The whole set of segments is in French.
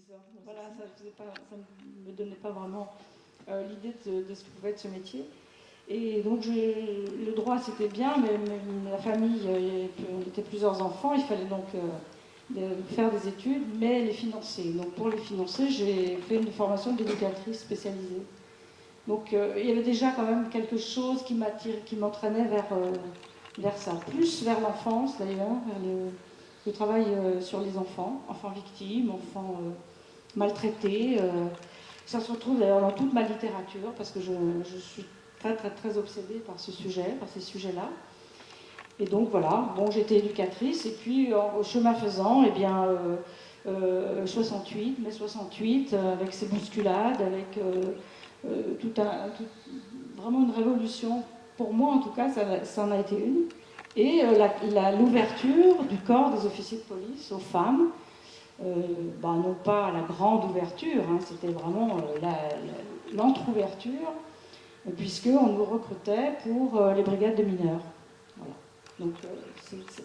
bizarre. Voilà, ça ne me donnait pas vraiment l'idée de ce que pouvait être ce métier. Et donc le droit c'était bien, mais la famille, on était plusieurs enfants, il fallait donc faire des études, mais les financer. Donc pour les financer, j'ai fait une formation d'éducatrice spécialisée. Donc il y avait déjà quand même quelque chose qui m'entraînait vers ça, plus vers l'enfance d'ailleurs, vers le travail sur les enfants victimes, enfants maltraités. Ça se retrouve d'ailleurs dans toute ma littérature, parce que je suis très très très obsédée par ce sujet, par ces sujets-là. Et donc voilà, bon, j'étais éducatrice, et puis au chemin faisant, eh bien, 68, mai 68, avec ses bousculades, avec vraiment une révolution, pour moi en tout cas, ça en a été une. Et l'ouverture du corps des officiers de police aux femmes, non pas la grande ouverture, hein, c'était vraiment l'entre-ouverture, puisqu'on nous recrutait pour les brigades de mineurs. Voilà. Donc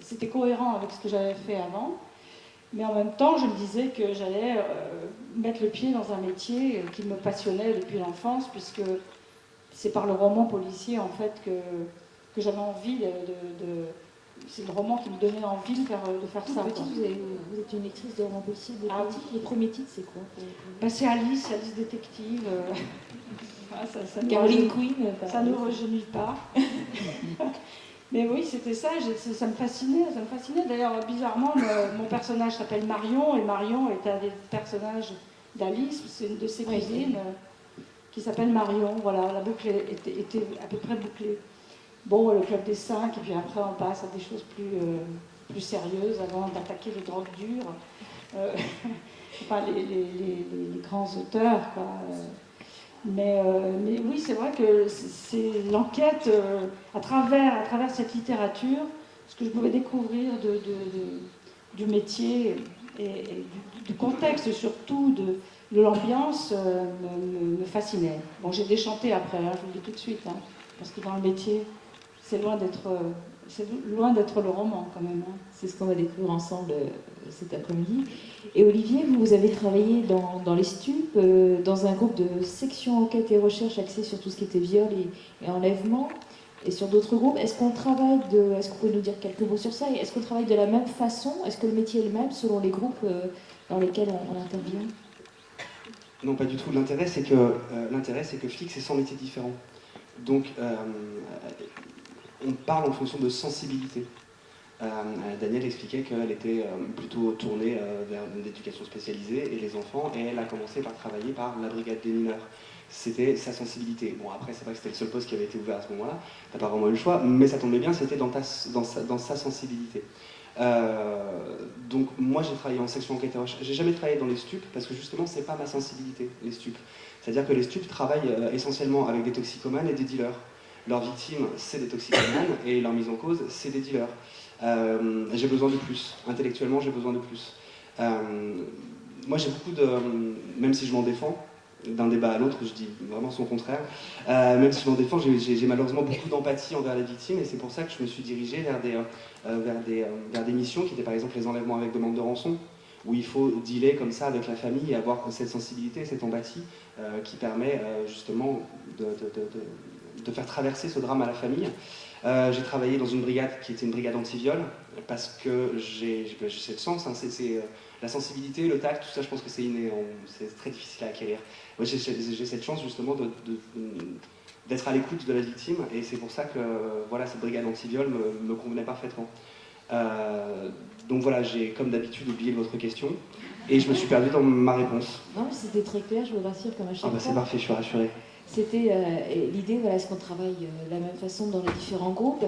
c'était cohérent avec ce que j'avais fait avant, mais en même temps je me disais que j'allais mettre le pied dans un métier qui me passionnait depuis l'enfance, puisque c'est par le roman policier en fait que j'avais envie c'est le roman qui me donnait envie de faire ça. Petite, vous êtes une lectrice de romans policiers. Le premier titre, c'est quoi? C'est Alice Détective. Caroline Quinn. Ça ne nous rajeunit pas. Mais oui, c'était ça, ça me fascinait. D'ailleurs, bizarrement, mon personnage s'appelle Marion, et Marion est un des personnages d'Alice, c'est une de ses cousines qui s'appelle Marion. Voilà, la boucle était à peu près bouclée. Bon, le club des 5, et puis après on passe à des choses plus sérieuses avant d'attaquer les drogues dures. Enfin, les grands auteurs, quoi. Mais oui, c'est vrai que c'est l'enquête à travers cette littérature, ce que je pouvais découvrir du métier et du contexte surtout, de l'ambiance, me fascinait. Bon, j'ai déchanté après, hein, je vous le dis tout de suite, hein, parce que dans le métier, c'est loin d'être le roman quand même. Hein. C'est ce qu'on va découvrir ensemble cet après-midi. Et Olivier, vous avez travaillé dans les stupes, dans un groupe de section enquête et recherche axé sur tout ce qui était viol et enlèvement, et sur d'autres groupes. Est-ce que vous pouvez nous dire quelques mots sur ça? Et est-ce qu'on travaille de la même façon? Est-ce que le métier est le même selon les groupes dans lesquels on intervient? Non, pas du tout. L'intérêt, c'est que flic, c'est 100 métiers différents. Donc, on parle en fonction de sensibilité. Danielle expliquait qu'elle était plutôt tournée vers l'éducation spécialisée et les enfants, et elle a commencé par travailler par la brigade des mineurs. C'était sa sensibilité. Bon, après, c'est vrai que c'était le seul poste qui avait été ouvert à ce moment-là, t'as pas vraiment eu le choix, mais ça tombait bien, c'était dans sa sensibilité. Donc moi j'ai travaillé en section enquête et recherche. J'ai jamais travaillé dans les stupes parce que justement c'est pas ma sensibilité, les stupes. C'est-à-dire que les stupes travaillent essentiellement avec des toxicomanes et des dealers. Leurs victimes, c'est des toxicomanes, et leur mise en cause, c'est des dealers. J'ai besoin de plus. Intellectuellement, j'ai besoin de plus. Moi, j'ai beaucoup de... Même si je m'en défends, d'un débat à l'autre, je dis vraiment son contraire, même si je m'en défends, j'ai malheureusement beaucoup d'empathie envers les victimes, et c'est pour ça que je me suis dirigé vers des missions qui étaient par exemple les enlèvements avec demande de rançon, où il faut dealer comme ça avec la famille et avoir cette sensibilité, cette empathie qui permet justement de faire traverser ce drame à la famille. J'ai travaillé dans une brigade qui était une brigade anti-viol, parce que j'ai cette chance, hein, la sensibilité, le tact, tout ça, je pense que c'est inné, c'est très difficile à acquérir. Moi, j'ai cette chance justement d'être à l'écoute de la victime, et c'est pour ça que voilà, cette brigade anti-viol me convenait parfaitement. Donc voilà, j'ai comme d'habitude oublié votre question, et je me suis perdu dans ma réponse. Non, mais c'était très clair, je vous rassure, comme à chaque fois. C'est parfait, je suis rassuré. C'était l'idée, voilà, est-ce qu'on travaille de la même façon dans les différents groupes?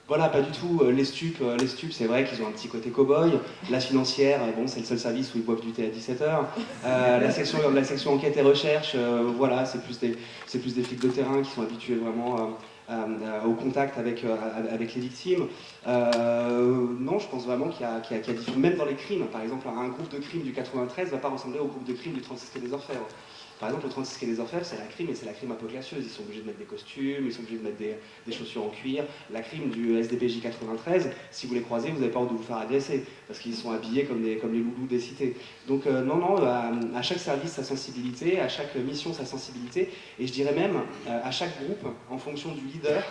Voilà, pas du tout. Les stupes, c'est vrai qu'ils ont un petit côté cow-boy. La financière, bon, c'est le seul service où ils boivent du thé à 17h. La section enquête et recherche, voilà, c'est plus des flics de terrain qui sont habitués vraiment au contact avec les victimes. Non, je pense vraiment qu'il y a même dans les crimes, par exemple, un groupe de crimes du 93 ne va pas ressembler au groupe de crimes du 36 quai des Orfèvres. Par exemple, au 36 quai des Orfèvres, c'est la crime, et c'est la crime un peu classieuse. Ils sont obligés de mettre des costumes, ils sont obligés de mettre des chaussures en cuir. La crime du SDPJ 93, si vous les croisez, vous avez peur de vous faire agresser, parce qu'ils sont habillés comme les loulous des cités. Donc non, à chaque service sa sensibilité, à chaque mission sa sensibilité, et je dirais même à chaque groupe, en fonction du leader,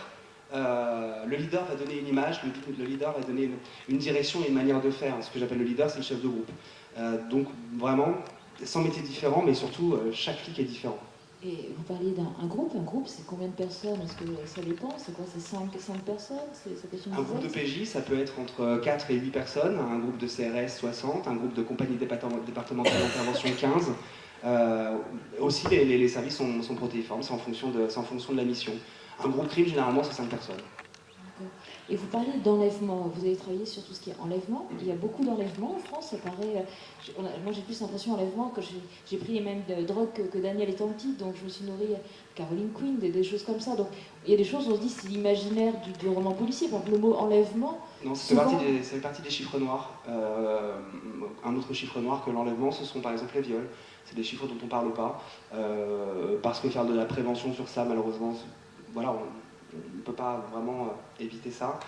le leader va donner une image, le leader va donner une direction et une manière de faire. Ce que j'appelle le leader, c'est le chef de groupe. Donc vraiment, sans métier différent, mais surtout chaque flic est différent. Et vous parliez d'un groupe, c'est combien de personnes? Est-ce que ça dépend? C'est quoi? C'est 5 personnes? Un groupe de PJ, ça peut être entre 4 et 8 personnes, un groupe de CRS 60, un groupe de compagnie départementale d'intervention 15. Aussi, les services sont protéiformes, c'est en fonction de la mission. Un groupe crime, généralement, c'est 5 personnes. Et vous parlez d'enlèvement, vous avez travaillé sur tout ce qui est enlèvement. Il y a beaucoup d'enlèvements en France, ça paraît... Moi j'ai plus l'impression enlèvement que j'ai pris les mêmes drogues que Daniel étant petite, donc je me suis nourrie Caroline Quinn, des choses comme ça. Donc il y a des choses où on se dit c'est l'imaginaire du roman policier. Donc le mot enlèvement... Non, souvent... ça fait partie des chiffres noirs. Un autre chiffre noir que l'enlèvement, ce sont par exemple les viols. C'est des chiffres dont on ne parle pas, parce que faire de la prévention sur ça, malheureusement, voilà, on ne peut pas vraiment éviter ça.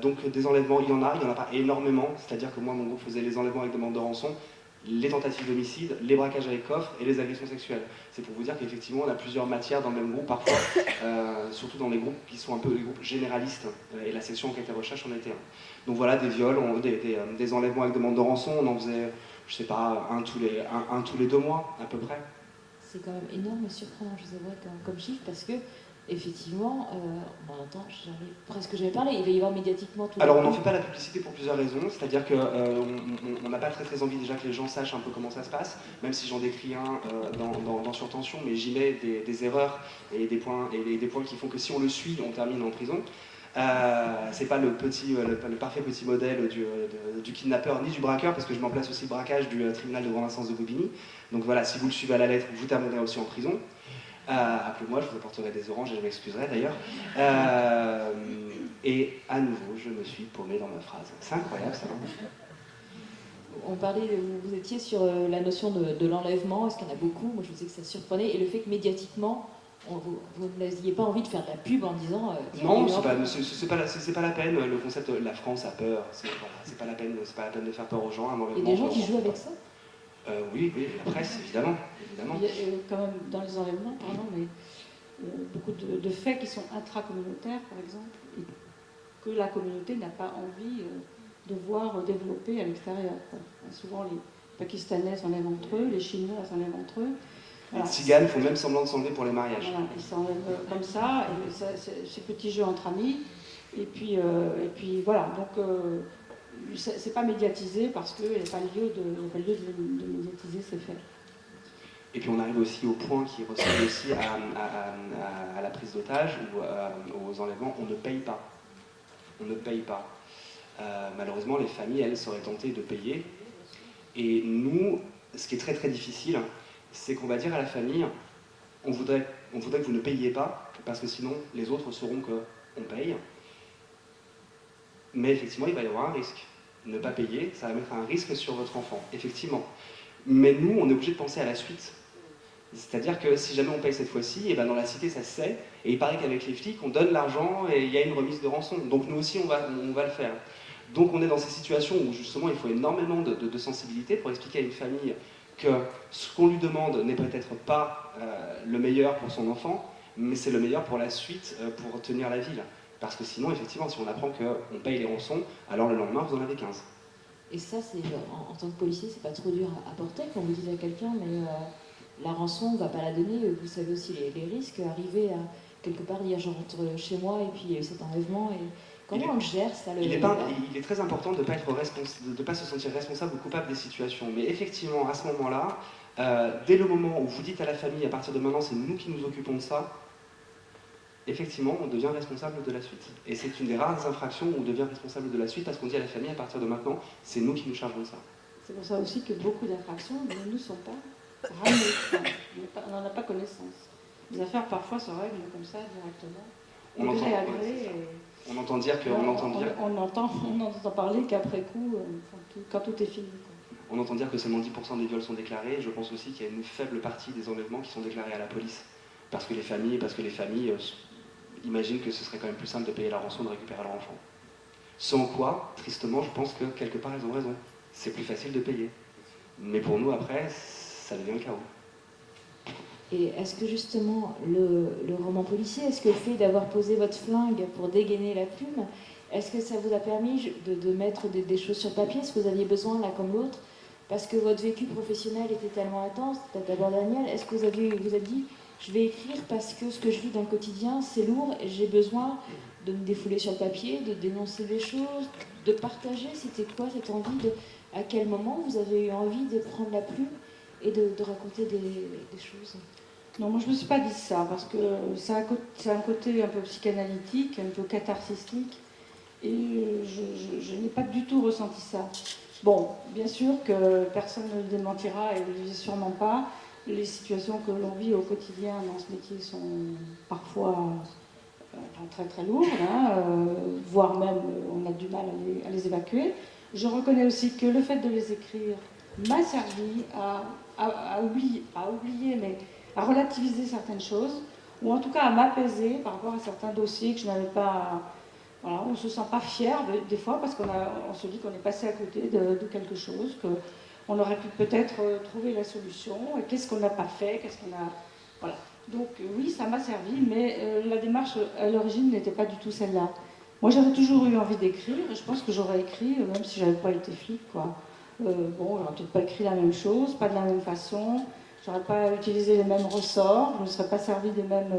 Donc des enlèvements, il y en a pas énormément. C'est-à-dire que moi, mon groupe faisait les enlèvements avec demande de rançon, les tentatives d'homicide, les braquages avec coffre et les agressions sexuelles. C'est pour vous dire qu'effectivement, on a plusieurs matières dans le même groupe, parfois, surtout dans les groupes qui sont un peu les groupes généralistes, et la section enquête et recherche en était un. Donc voilà, des viols, des enlèvements avec demande de rançon, on en faisait, je sais pas, un tous les 2 mois, à peu près. C'est quand même énorme et surprenant, je vous avouerai, comme chiffre, parce que effectivement, on entend, presque jamais parlé, il va y avoir médiatiquement tout. Alors on n'en fait pas la publicité pour plusieurs raisons, c'est-à-dire qu'on n'a pas très envie déjà que les gens sachent un peu comment ça se passe, même si j'en décris un dans Surtension, mais j'y mets des erreurs et des points qui font que si on le suit, on termine en prison. C'est pas le parfait petit modèle du kidnappeur ni du braqueur, parce que je mets en place aussi le braquage du tribunal de grande instance de Bobigny. Donc voilà, si vous le suivez à la lettre, vous terminerez aussi en prison. Appelez-moi, je vous apporterai des oranges et je m'excuserai d'ailleurs. Et à nouveau, je me suis paumé dans ma phrase. C'est incroyable ça. On parlait, vous étiez sur la notion de l'enlèvement, est-ce qu'il y en a beaucoup? Moi je vous disais que ça surprenait, et le fait que médiatiquement, vous n'aviez pas envie de faire de la pub en disant... non, c'est pas la peine, le concept « la France a peur », c'est pas la peine de faire peur aux gens. Il y a des gens qui jouent avec ça? Oui, la presse, évidemment. Il y a quand même dans les enlèvements, pardon, mais beaucoup de faits qui sont intracommunautaires, par exemple, et que la communauté n'a pas envie de voir développer à l'extérieur. Souvent, les Pakistanais s'enlèvent entre eux, les Chinois s'enlèvent entre eux. Voilà. Les Tziganes font même semblant de s'enlever pour les mariages. Voilà, ils s'enlèvent comme ça, et ces petits jeux entre amis. Et puis voilà, donc c'est pas médiatisé parce qu'il n'y a pas lieu de médiatiser ces faits. Et puis on arrive aussi au point qui ressemble aussi à la prise d'otage ou aux enlèvements, on ne paye pas. On ne paye pas. Malheureusement, les familles, elles, seraient tentées de payer. Et nous, ce qui est très très difficile, c'est qu'on va dire à la famille, on voudrait que vous ne payiez pas, parce que sinon les autres sauront qu'on paye. Mais effectivement, il va y avoir un risque. Ne pas payer, ça va mettre un risque sur votre enfant, effectivement. Mais nous, on est obligé de penser à la suite. C'est-à-dire que si jamais on paye cette fois-ci, et ben dans la cité ça se sait, et il paraît qu'avec les flics, on donne l'argent et il y a une remise de rançon. Donc nous aussi, on va le faire. Donc on est dans ces situations où justement il faut énormément de sensibilité pour expliquer à une famille que ce qu'on lui demande n'est peut-être pas le meilleur pour son enfant, mais c'est le meilleur pour la suite, pour tenir la ville. Parce que sinon, effectivement, si on apprend qu'on paye les rançons, alors le lendemain, vous en avez 15. Et ça, c'est en tant que policier, c'est pas trop dur à porter quand vous dites à quelqu'un, mais la rançon, on ne va pas la donner, vous savez aussi les risques, arriver à quelque part dire je rentre chez moi et puis cet enlèvement, et comment on le gère ça? Il est très important de ne pas se sentir responsable ou coupable des situations, mais effectivement, à ce moment-là, dès le moment où vous dites à la famille, à partir de maintenant, c'est nous qui nous occupons de ça, effectivement, on devient responsable de la suite. Et c'est une des rares infractions où on devient responsable de la suite, parce qu'on dit à la famille, à partir de maintenant, c'est nous qui nous chargeons de ça. C'est pour ça aussi que beaucoup d'infractions ne nous sont pas ramenées. On n'en a pas connaissance. Les affaires, parfois, se règlent comme ça, directement. On entend dire que... On entend parler qu'après coup, quand tout est fini. On On entend dire que seulement 10% des viols sont déclarés. Je pense aussi qu'il y a une faible partie des enlèvements qui sont déclarés à la police. Parce que les familles imaginent que ce serait quand même plus simple de payer la rançon de récupérer leur enfant. Sans quoi, tristement, je pense que quelque part, elles ont raison. C'est plus facile de payer. Mais pour nous, après, ça devient le chaos. Et est-ce que justement, le roman policier, est-ce que le fait d'avoir posé votre flingue pour dégainer la plume, est-ce que ça vous a permis de mettre des choses sur papier? Est-ce que vous aviez besoin, l'un comme l'autre, parce que votre vécu professionnel était tellement intense? D'abord Daniel, est-ce que vous avez dit, je vais écrire parce que ce que je vis dans le quotidien, c'est lourd et j'ai besoin de me défouler sur le papier, de dénoncer des choses, de partager? C'était quoi cette envie à quel moment vous avez eu envie de prendre la plume et de raconter des choses? Non, moi je ne me suis pas dit ça, parce que c'est un côté un peu psychanalytique, un peu catharsistique, et je n'ai pas du tout ressenti ça. Bon, bien sûr que personne ne le démentira, et Olivier sûrement pas, les situations que l'on vit au quotidien dans ce métier sont parfois très très lourdes, hein, voire même on a du mal à les évacuer. Je reconnais aussi que le fait de les écrire m'a servi à oublier, mais à relativiser certaines choses, ou en tout cas à m'apaiser par rapport à certains dossiers que je n'avais pas... Voilà, on ne se sent pas fier des fois parce qu'on se dit qu'on est passé à côté de quelque chose, qu'on aurait pu peut-être trouver la solution, et qu'est-ce qu'on n'a pas fait, qu'est-ce qu'on a... Voilà. Donc oui, ça m'a servi, mais la démarche à l'origine n'était pas du tout celle-là. Moi j'avais toujours eu envie d'écrire, et je pense que j'aurais écrit, même si je n'avais pas été flic, quoi. Bon, j'aurais peut-être pas écrit la même chose, pas de la même façon, j'aurais pas utilisé les mêmes ressorts, je ne me serais pas servi des mêmes...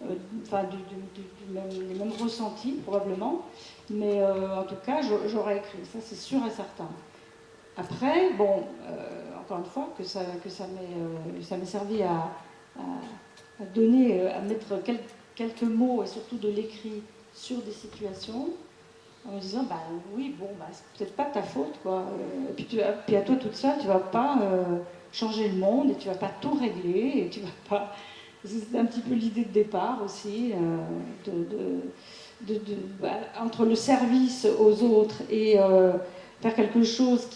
les mêmes ressentis probablement, mais en tout cas j'aurais écrit, ça c'est sûr et certain. Après, bon, encore une fois, que ça m'ait servi à donner, à mettre quelques mots et surtout de l'écrit sur des situations, en me disant, bah oui, bon, bah, c'est peut-être pas ta faute, quoi. Puis à toi toute seule, tu vas pas changer le monde et tu vas pas tout régler et tu vas pas. C'est un petit peu l'idée de départ aussi, entre le service aux autres et faire quelque chose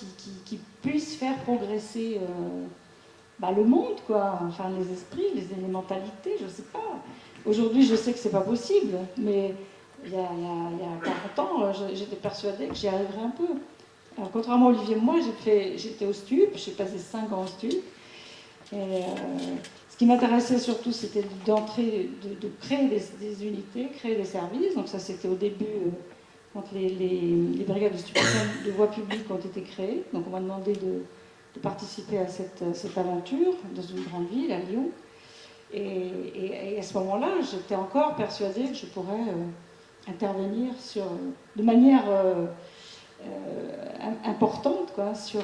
qui puisse faire progresser le monde, quoi. Enfin, les esprits, les élémentalités, je sais pas. Aujourd'hui, je sais que c'est pas possible, mais il y a 40 ans, j'étais persuadée que j'y arriverais un peu. Alors, contrairement à Olivier, moi, j'étais au STUP, j'ai passé 5 ans au STUP. Et ce qui m'intéressait surtout, c'était d'entrer, de créer des unités, créer des services. Donc ça, c'était au début, quand les brigades de stupéfiants de voie publique ont été créées. Donc on m'a demandé de participer à cette aventure dans une grande ville, à Lyon. Et à ce moment-là, j'étais encore persuadée que je pourrais intervenir de manière importante, quoi, sur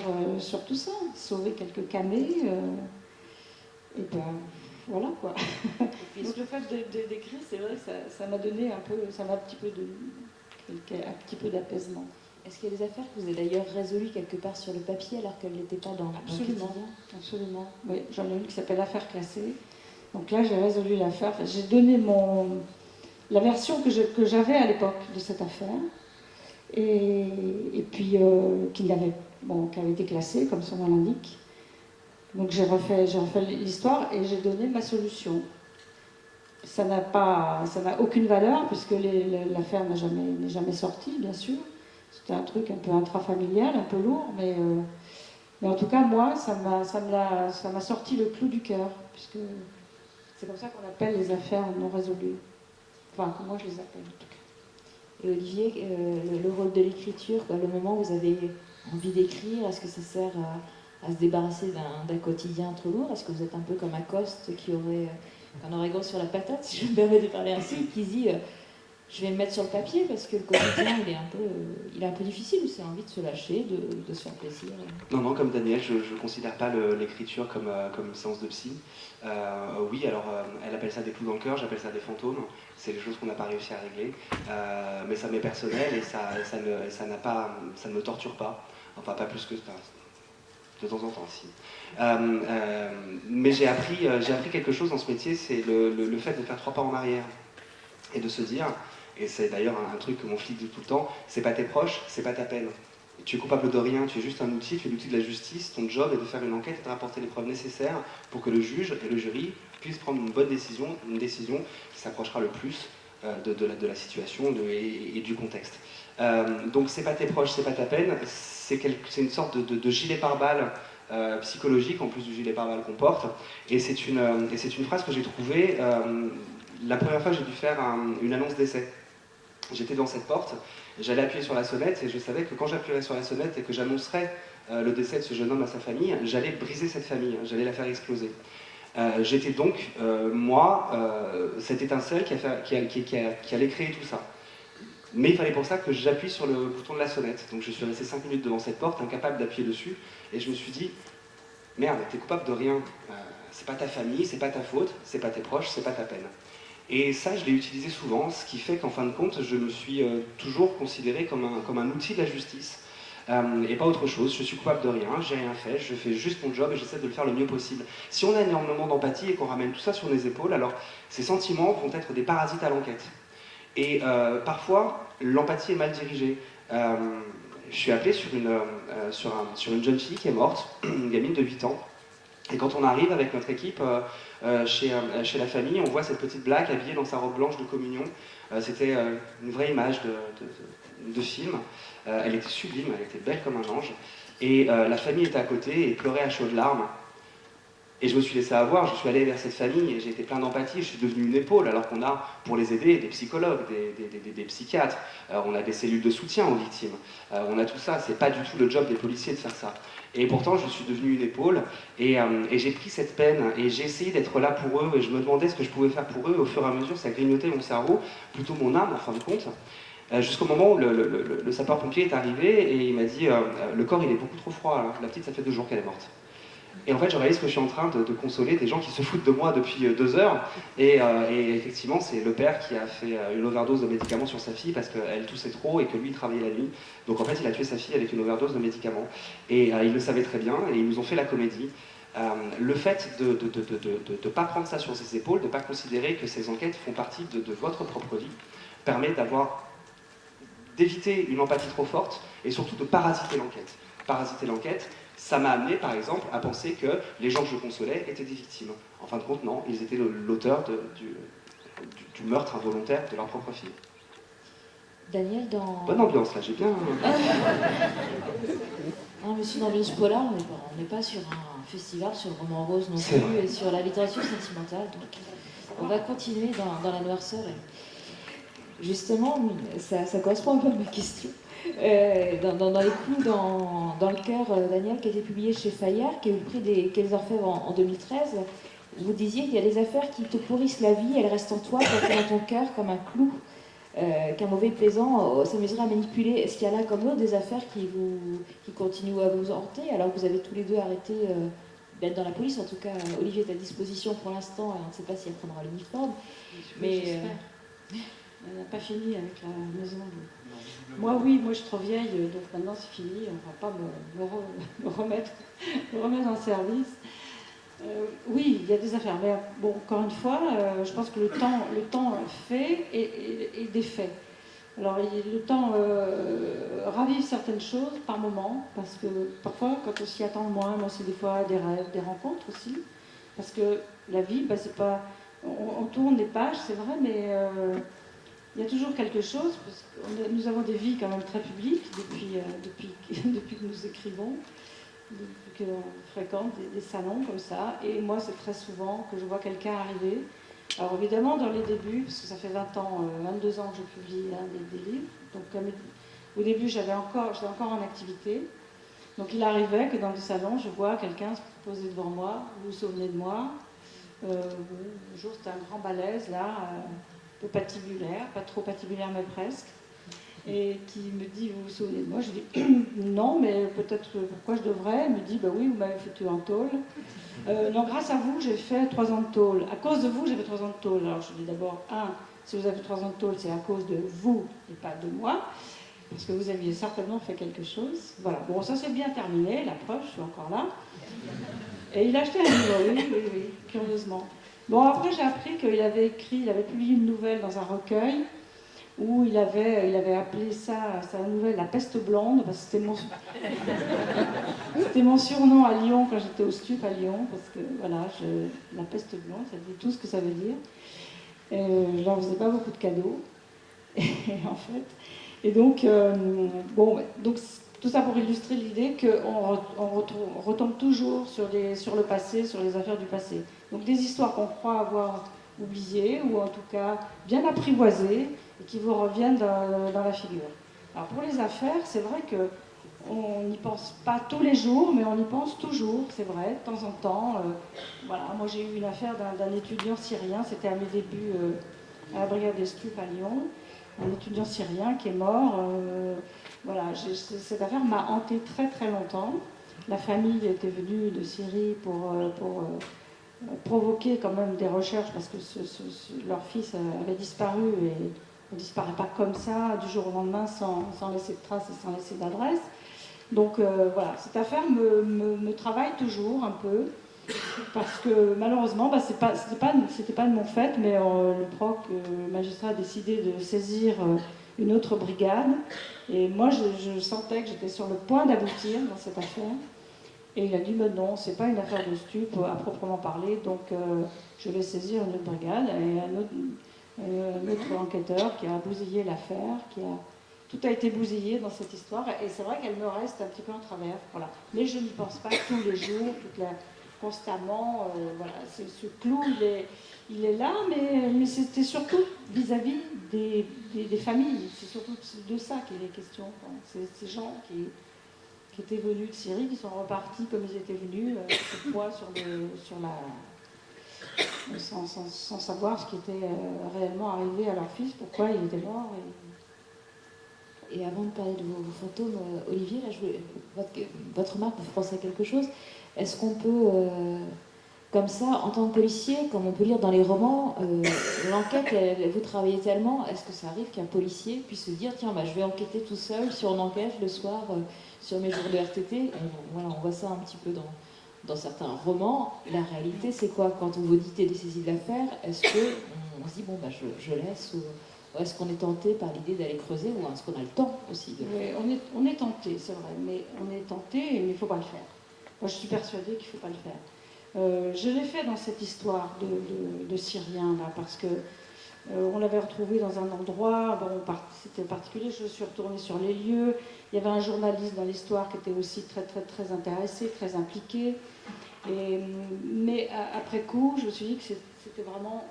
tout ça, sauver quelques camés. Et ben voilà, quoi. Donc le fait d'écrire, c'est vrai que ça m'a donné un peu, ça m'a un petit peu d'apaisement. Est-ce qu'il y a des affaires que vous avez d'ailleurs résolues quelque part sur le papier alors qu'elles n'étaient pas dans le quotidien? Absolument. Oui, j'en ai une qui s'appelle Affaire classée. Donc là, j'ai résolu l'affaire. J'ai donné la version que j'avais à l'époque de cette affaire, et puis qui avait été classée, comme son nom l'indique. Donc j'ai refait l'histoire et j'ai donné ma solution. Ça n'a aucune valeur puisque l'affaire n'est jamais sortie, bien sûr. C'était un truc un peu intrafamilial, un peu lourd, mais en tout cas, moi, ça m'a sorti le clou du cœur, puisque c'est comme ça qu'on appelle les affaires non résolues. Enfin, moi je les appelle en tout cas. Et Olivier, le rôle de l'écriture, le moment où vous avez envie d'écrire, est-ce que ça sert à se débarrasser d'un quotidien trop lourd? Est-ce que vous êtes un peu comme Acoste qui aurait un origan sur la patate, si je me permets de parler ainsi, qui dit je vais me mettre sur le papier parce que le quotidien il est un peu difficile, c'est envie de se lâcher, de se faire plaisir. Non, comme Daniel, je ne considère pas l'écriture comme une séance de psy. Oui, alors elle appelle ça des clous dans le cœur, j'appelle ça des fantômes. C'est les choses qu'on n'a pas réussi à régler. Mais ça m'est personnel et ça ne me torture pas. Enfin, pas plus que ça. De temps en temps, si. Mais j'ai appris quelque chose dans ce métier, c'est le fait de faire 3 pas en arrière. Et de se dire, et c'est d'ailleurs un truc que mon flic dit tout le temps, c'est pas tes proches, c'est pas ta peine. Tu es coupable de rien, tu es juste un outil, tu es l'outil de la justice, ton job est de faire une enquête et de rapporter les preuves nécessaires pour que le juge et le jury puissent prendre une bonne décision, une décision qui s'approchera le plus de la situation et du contexte. Donc c'est pas tes proches, c'est pas ta peine, c'est une sorte de gilet pare-balles psychologique en plus du gilet pare-balles qu'on porte, et c'est une phrase que j'ai trouvée la première fois que j'ai dû faire une annonce d'essai. J'étais dans cette porte, j'allais appuyer sur la sonnette et je savais que quand j'appuierais sur la sonnette et que j'annoncerais le décès de ce jeune homme à sa famille, j'allais briser cette famille, j'allais la faire exploser. J'étais donc, moi, cette étincelle qui allait créer tout ça. Mais il fallait pour ça que j'appuie sur le bouton de la sonnette. Donc je suis resté 5 minutes devant cette porte, incapable d'appuyer dessus, et je me suis dit, merde, t'es coupable de rien. C'est pas ta famille, c'est pas ta faute, c'est pas tes proches, c'est pas ta peine. Et ça, je l'ai utilisé souvent, ce qui fait qu'en fin de compte, je me suis toujours considéré comme un outil de la justice, et pas autre chose. Je suis coupable de rien, j'ai rien fait, je fais juste mon job et j'essaie de le faire le mieux possible. Si on a énormément d'empathie et qu'on ramène tout ça sur les épaules, alors ces sentiments vont être des parasites à l'enquête. Et parfois, l'empathie est mal dirigée. Je suis appelé sur une jeune fille qui est morte, une gamine de 8 ans. Et quand on arrive avec notre équipe chez la famille, on voit cette petite Black habillée dans sa robe blanche de communion. C'était une vraie image de film. Elle était sublime, elle était belle comme un ange. Et la famille était à côté et pleurait à chaudes larmes. Et je me suis laissé avoir, je suis allé vers cette famille et j'ai été plein d'empathie, je suis devenu une épaule, alors qu'on a, pour les aider, des psychologues, des psychiatres, on a des cellules de soutien aux victimes, on a tout ça, c'est pas du tout le job des policiers de faire ça. Et pourtant, je suis devenu une épaule et j'ai pris cette peine et j'ai essayé d'être là pour eux et je me demandais ce que je pouvais faire pour eux. Au fur et à mesure, ça grignotait mon cerveau, plutôt mon âme en fin de compte, jusqu'au moment où le sapeur-pompier est arrivé et il m'a dit le corps il est beaucoup trop froid, hein. La petite ça fait 2 jours qu'elle est morte. Et en fait, je réalise que je suis en train de consoler des gens qui se foutent de moi depuis 2 heures. Et effectivement, c'est le père qui a fait une overdose de médicaments sur sa fille parce qu'elle toussait trop et que lui, il travaillait la nuit. Donc en fait, il a tué sa fille avec une overdose de médicaments. Et il le savait très bien et ils nous ont fait la comédie. Le fait de ne pas prendre ça sur ses épaules, de ne pas considérer que ces enquêtes font partie de votre propre vie, permet d'éviter une empathie trop forte et surtout de parasiter l'enquête. Parasiter l'enquête, ça m'a amené, par exemple, à penser que les gens que je consolais étaient des victimes. En fin de compte, non, ils étaient l'auteur du meurtre involontaire de leur propre fille. Daniel, dans... Bonne ambiance, là, j'ai bien... Non, mais c'est une ambiance polar, on n'est pas sur un festival sur le roman rose non plus, et sur la littérature sentimentale. Donc, on va continuer dans la noirceur. Et justement, ça correspond un peu à ma question. Dans les coups dans le cœur, Daniel, qui a été publié chez Fayard, qui est au prix des Quais Orfèvres en 2013, vous disiez qu'il y a des affaires qui te pourrissent la vie, elles restent en toi, plantées dans ton cœur comme un clou, qu'un mauvais plaisant s'amuserait à manipuler. Est-ce qu'il y a là comme eux des affaires qui continuent à vous hanter, alors que vous avez tous les deux arrêté d'être dans la police? En tout cas, Olivier est à disposition pour l'instant, et on ne sait pas si elle prendra l'uniforme. Mais elle n'a pas fini avec la maison. Moi, oui, moi je suis trop vieille, donc maintenant c'est fini, on ne va pas me remettre en service. Oui, il y a des affaires, mais bon, encore une fois, je pense que le temps fait et des faits. Alors, le temps ravive certaines choses par moment, parce que parfois, quand on s'y attend le moins, moi c'est des fois des rêves, des rencontres aussi, parce que la vie, c'est pas... On tourne les pages, c'est vrai, mais... il y a toujours quelque chose, parce que nous avons des vies quand même très publiques depuis que nous écrivons, depuis qu'on fréquente des salons comme ça. Et moi, c'est très souvent que je vois quelqu'un arriver. Alors évidemment, dans les débuts, parce que ça fait 22 ans que je publie des livres, donc au début, j'étais encore en activité. Donc il arrivait que dans le salon, je vois quelqu'un se poser devant moi, vous vous souvenez de moi. Un jour, c'était un grand balèze, là... peu patibulaire, pas trop patibulaire mais presque, et qui me dit, vous vous souvenez de moi? Je dis, non, mais peut-être pourquoi je devrais? Elle me dit, oui, vous m'avez foutu en tôle. Non, grâce à vous, j'ai fait 3 ans de tôle. À cause de vous, j'ai fait 3 ans de tôle. Alors je dis d'abord, si vous avez fait 3 ans de tôle, c'est à cause de vous et pas de moi, parce que vous aviez certainement fait quelque chose. Voilà, bon, ça c'est bien terminé, la preuve, je suis encore là. Et il a acheté un livre, oui, curieusement. Bon, après, j'ai appris qu'il avait publié une nouvelle dans un recueil où il avait appelé sa nouvelle la peste blonde, parce que c'était mon surnom à Lyon quand j'étais au STUP à Lyon, parce que voilà, la peste blonde, ça dit tout ce que ça veut dire. Je leur faisais pas beaucoup de cadeaux, en fait. Et donc, donc tout ça pour illustrer l'idée qu'on retombe toujours sur le passé, sur les affaires du passé. Donc des histoires qu'on croit avoir oubliées, ou en tout cas bien apprivoisées, et qui vous reviennent dans la figure. Alors pour les affaires, c'est vrai qu'on n'y pense pas tous les jours, mais on y pense toujours, c'est vrai, de temps en temps. Voilà, moi j'ai eu une affaire d'un étudiant syrien, c'était à mes débuts à la brigade des STUP à Lyon, un étudiant syrien qui est mort. Voilà, cette affaire m'a hantée très très longtemps. La famille était venue de Syrie pour provoquer quand même des recherches parce que leur fils avait disparu et on ne disparaît pas comme ça du jour au lendemain sans laisser de traces et sans laisser d'adresse. Donc voilà, cette affaire me travaille toujours un peu parce que malheureusement, c'était pas de mon fait, mais le magistrat a décidé de saisir une autre brigade et moi je sentais que j'étais sur le point d'aboutir dans cette affaire. Et il a dit, mais non, c'est pas une affaire de stup à proprement parler, donc je vais saisir une autre brigade et un autre enquêteur qui a bousillé l'affaire, tout a été bousillé dans cette histoire, et c'est vrai qu'elle me reste un petit peu en travers, voilà. Mais je n'y pense pas tous les jours, constamment, voilà. Ce clou, il est là, mais c'était surtout vis-à-vis des familles, c'est surtout de ça qu'il est question. Ces gens qui étaient venus de Syrie, qui sont repartis comme ils étaient venus, cette fois sans savoir ce qui était réellement arrivé à leur fils, pourquoi il était mort. Et avant de parler de vos fantômes, Olivier, là, votre remarque me fait penser à quelque chose. Est-ce qu'on peut, comme ça, en tant que policier, comme on peut lire dans les romans, l'enquête, vous travaillez tellement, est-ce que ça arrive qu'un policier puisse se dire, tiens, je vais enquêter tout seul sur une enquête le soir, sur mes jours de RTT. On voit ça un petit peu dans certains romans. La réalité, c'est quoi? Quand on vous dit des saisies de l'affaire, est-ce qu'on se dit, je laisse, ou est-ce qu'on est tenté par l'idée d'aller creuser, ou est-ce qu'on a le temps aussi Oui, on est tenté, c'est vrai, mais on est tenté, mais il ne faut pas le faire. Moi, je suis persuadée qu'il ne faut pas le faire. Je l'ai fait dans cette histoire de Syriens, là, parce que on l'avait retrouvé dans un endroit, c'était particulier, je suis retournée sur les lieux, il y avait un journaliste dans l'histoire qui était aussi très, très, très intéressé, très impliqué, mais après coup, je me suis dit que c'était vraiment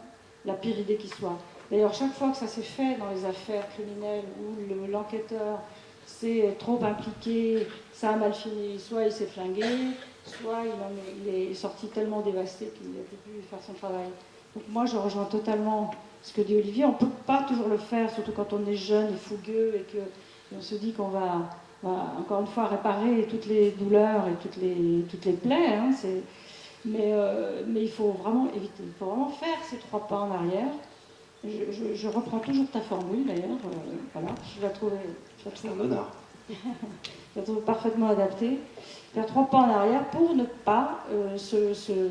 la pire idée qui soit. D'ailleurs, chaque fois que ça s'est fait dans les affaires criminelles où l'enquêteur s'est trop impliqué, ça a mal fini, soit il s'est flingué, soit il est sorti tellement dévasté qu'il n'a plus pu faire son travail. Donc moi, je rejoins totalement ce que dit Olivier. On ne peut pas toujours le faire, surtout quand on est jeune et fougueux et qu'on se dit qu'on va encore une fois réparer toutes les douleurs et toutes les plaies. Hein, mais il faut vraiment éviter. Il faut vraiment faire ces 3 pas en arrière. Je reprends toujours ta formule d'ailleurs. Voilà, je la trouve parfaitement adaptée. Faire 3 pas en arrière pour ne pas se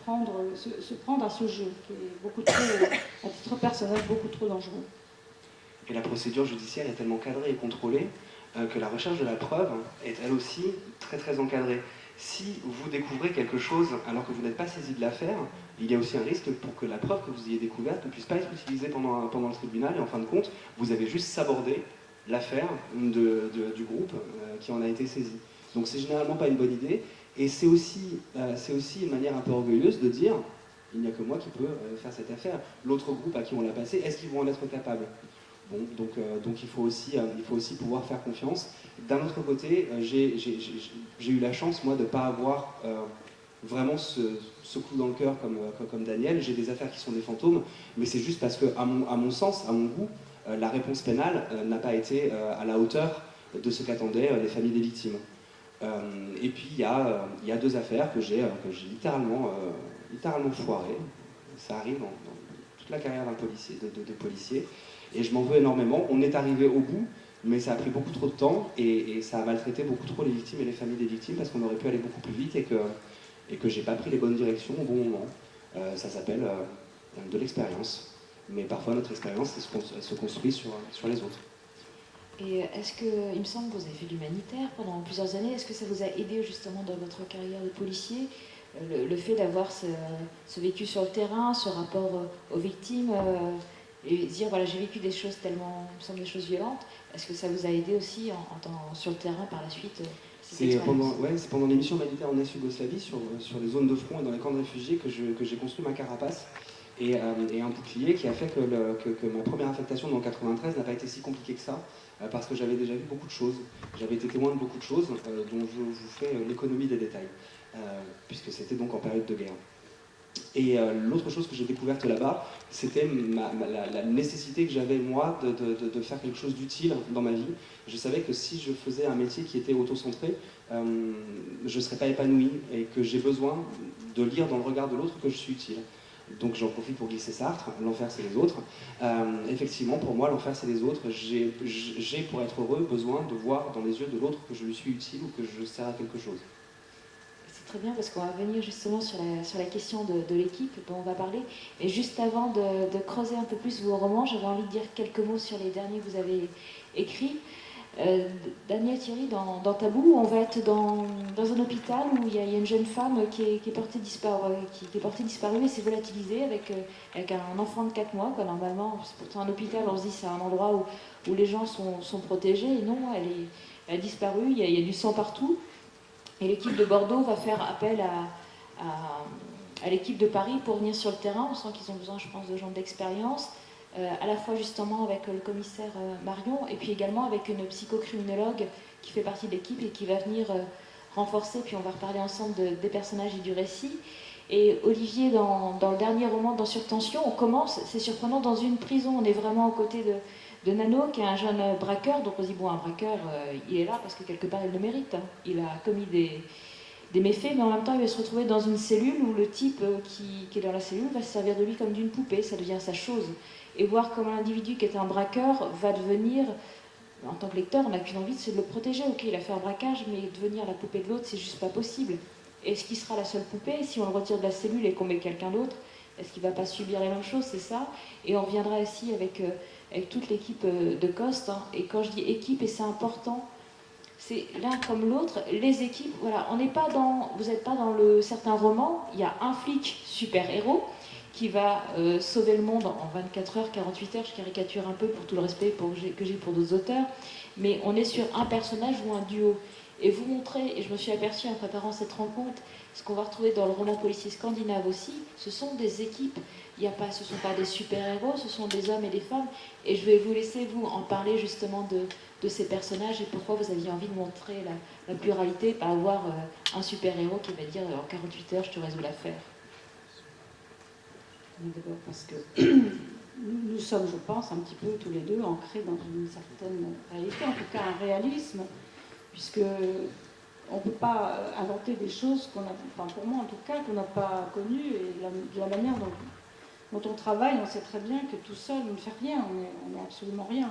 prendre à ce jeu qui est beaucoup trop, à titre personnel, beaucoup trop dangereux. Et la procédure judiciaire est tellement cadrée et contrôlée que la recherche de la preuve est elle aussi très très encadrée. Si vous découvrez quelque chose alors que vous n'êtes pas saisi de l'affaire, il y a aussi un risque pour que la preuve que vous ayez découverte ne puisse pas être utilisée pendant le tribunal, et en fin de compte, vous avez juste sabordé l'affaire du groupe qui en a été saisi. Donc c'est généralement pas une bonne idée, et c'est aussi une manière un peu orgueilleuse de dire il n'y a que moi qui peux faire cette affaire. L'autre groupe à qui on l'a passé, est-ce qu'ils vont en être capables? Bon, donc il faut aussi pouvoir faire confiance. D'un autre côté, j'ai eu la chance, moi, de ne pas avoir vraiment ce clou dans le cœur comme Daniel. J'ai des affaires qui sont des fantômes, mais c'est juste parce que, à mon sens, à mon goût, la réponse pénale n'a pas été à la hauteur de ce qu'attendaient les familles des victimes. Et puis il y a 2 affaires que j'ai littéralement foirées. Ça arrive dans toute la carrière d'un policier, de policier. Et je m'en veux énormément. On est arrivé au bout, mais ça a pris beaucoup trop de temps et ça a maltraité beaucoup trop les victimes et les familles des victimes parce qu'on aurait pu aller beaucoup plus vite et que j'ai pas pris les bonnes directions au bon moment. Ça s'appelle de l'expérience. Mais parfois, notre expérience, elle se construit sur les autres. Et est-ce que, il me semble que vous avez fait de l'humanitaire pendant plusieurs années, est-ce que ça vous a aidé justement dans votre carrière de policier, le fait d'avoir ce vécu sur le terrain, ce rapport aux victimes, et dire voilà j'ai vécu des choses tellement, il me semble des choses violentes, est-ce que ça vous a aidé aussi sur le terrain par la suite C'est pendant les missions humanitaires en ex-Yougoslavie, sur les zones de front et dans les camps de réfugiés, que j'ai construit ma carapace et un bouclier qui a fait que ma première affectation dans le 93 n'a pas été si compliquée que ça, parce que j'avais déjà vu beaucoup de choses, j'avais été témoin de beaucoup de choses dont je vous fais l'économie des détails, puisque c'était donc en période de guerre. Et l'autre chose que j'ai découverte là-bas, c'était la nécessité que j'avais, moi, de faire quelque chose d'utile dans ma vie. Je savais que si je faisais un métier qui était auto-centré, je ne serais pas épanoui et que j'ai besoin de lire dans le regard de l'autre que je suis utile. Donc j'en profite pour glisser Sartre, l'enfer c'est les autres. Effectivement, pour moi, l'enfer c'est les autres. J'ai, pour être heureux, besoin de voir dans les yeux de l'autre que je lui suis utile ou que je sers à quelque chose. C'est très bien parce qu'on va venir justement sur la question de l'équipe dont on va parler. Et juste avant de creuser un peu plus vos romans, j'avais envie de dire quelques mots sur les derniers que vous avez écrits. Daniel Thierry, dans Tabou, on va être dans un hôpital où il y a une jeune femme qui est portée disparue et s'est volatilisée avec un enfant de 4 mois. Quoi. Normalement, c'est pourtant un hôpital, on se dit c'est un endroit où les gens sont protégés. Et non, elle a disparu, il y a du sang partout. Et l'équipe de Bordeaux va faire appel à l'équipe de Paris pour venir sur le terrain. On sent qu'ils ont besoin, je pense, de gens d'expérience. À la fois justement avec le commissaire Marion et puis également avec une psychocriminologue qui fait partie de l'équipe et qui va venir renforcer, puis on va reparler ensemble des personnages et du récit. Et Olivier, dans le dernier roman, dans Surtension, on commence, c'est surprenant, dans une prison. On est vraiment aux côtés de Nano, qui est un jeune braqueur. Donc on se dit, bon, un braqueur, il est là parce que quelque part il le mérite. Hein. Il a commis des méfaits, mais en même temps il va se retrouver dans une cellule où le type qui est dans la cellule va se servir de lui comme d'une poupée, ça devient sa chose. Et voir comment l'individu qui est un braqueur va devenir, en tant que lecteur, on n'a qu'une envie, c'est de le protéger. Ok, il a fait un braquage, mais devenir la poupée de l'autre, c'est juste pas possible. Est-ce qu'il sera la seule poupée si on le retire de la cellule et qu'on met quelqu'un d'autre? Est-ce qu'il ne va pas subir les mêmes choses? C'est ça. Et on reviendra ici avec toute l'équipe de Coste. Hein. Et quand je dis équipe, et c'est important, c'est l'un comme l'autre, les équipes, voilà, on n'est pas dans, vous n'êtes pas dans certains romans, il y a un flic super-héros qui va sauver le monde en 24 heures, 48 heures, je caricature un peu pour tout le respect que j'ai pour d'autres auteurs, mais on est sur un personnage ou un duo. Et vous montrez, et je me suis aperçue en préparant cette rencontre, ce qu'on va retrouver dans le roman policier scandinave aussi, ce sont des équipes, ce ne sont pas des super-héros, ce sont des hommes et des femmes, et je vais vous laisser vous en parler justement de ces personnages et pourquoi vous aviez envie de montrer la pluralité, pas avoir un super-héros qui va dire en 48 heures je te résous l'affaire. D'abord parce que nous sommes, je pense, un petit peu tous les deux ancrés dans une certaine réalité, en tout cas un réalisme, puisque on ne peut pas inventer des choses qu'on a, enfin pour moi en tout cas, qu'on n'a pas connues, et de la manière dont on travaille, on sait très bien que tout seul on ne fait rien, on n'est absolument rien.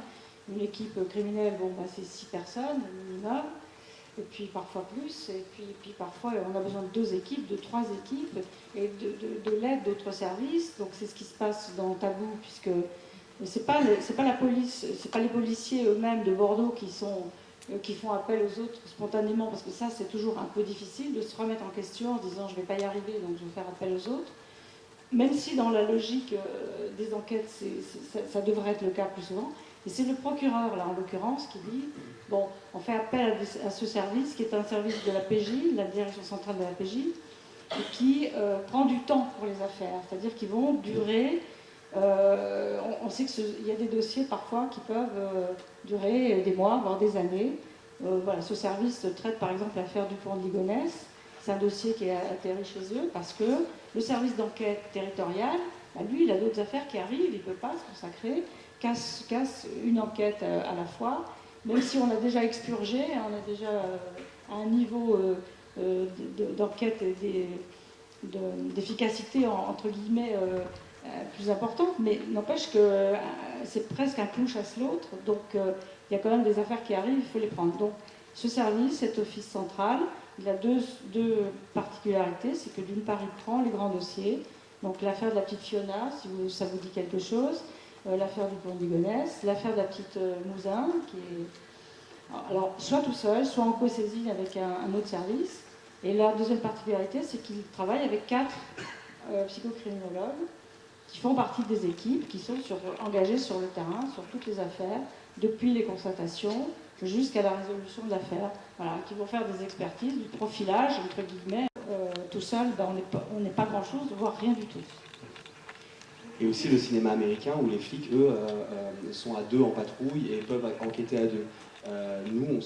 Une équipe criminelle, bon, bah, c'est 6 personnes minimum, et puis parfois plus, et puis parfois on a besoin de 2 équipes, de 3 équipes, et de l'aide d'autres services. Donc c'est ce qui se passe dans Tabou, puisque c'est pas la police, c'est pas les policiers eux-mêmes de Bordeaux qui font appel aux autres spontanément, parce que ça c'est toujours un peu difficile de se remettre en question en disant je vais pas y arriver, donc je vais faire appel aux autres. Même si dans la logique des enquêtes, ça devrait être le cas plus souvent. Et c'est le procureur, là en l'occurrence, qui dit bon, on fait appel à ce service, qui est un service de la PJ, la direction centrale de la PJ, et qui prend du temps pour les affaires. C'est-à-dire qu'ils vont durer. On sait qu'il y a des dossiers parfois qui peuvent durer des mois, voire des années. Voilà, ce service traite par exemple l'affaire du pont de Ligonnès. C'est un dossier qui est atterri chez eux parce que le service d'enquête territorial, bah, lui, il a d'autres affaires qui arrivent, il ne peut pas se consacrer, casse une enquête à la fois, même si on a déjà expurgé, on a déjà un niveau d'enquête et d'efficacité, entre guillemets, plus importante, mais n'empêche que c'est presque un clou chasse l'autre, donc il y a quand même des affaires qui arrivent, il faut les prendre. Donc ce service, cet office central, il a deux particularités, c'est que d'une part il prend les grands dossiers, Donc l'affaire de la petite Fiona, si ça vous dit quelque chose, l'affaire du pont du Gonesse, l'affaire de la petite Mouzin, qui est... Alors, soit tout seul, soit en co-saisine avec un autre service. Et la deuxième particularité, c'est qu'ils travaillent avec 4 psychocriminologues qui font partie des équipes, qui sont engagées sur le terrain, sur toutes les affaires, depuis les constatations jusqu'à la résolution de l'affaire, voilà, qui vont faire des expertises, du profilage, entre guillemets. Tout seul, on n'est pas grand-chose, voire rien du tout. Et aussi le cinéma américain où les flics, eux, sont à 2 en patrouille et peuvent enquêter à 2. Nous,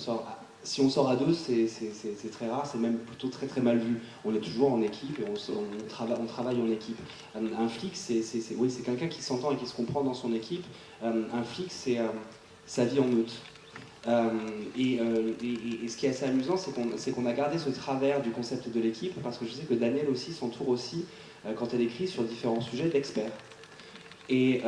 si on sort à 2, c'est très rare, c'est même plutôt très très mal vu. On est toujours en équipe et on travaille en équipe. Un flic, c'est quelqu'un qui s'entend et qui se comprend dans son équipe. Un flic, c'est sa vie en meute. Et ce qui est assez amusant, c'est qu'on a gardé ce travers du concept de l'équipe, parce que je sais que Danielle aussi s'entoure aussi, quand elle écrit sur différents sujets, d'experts. Et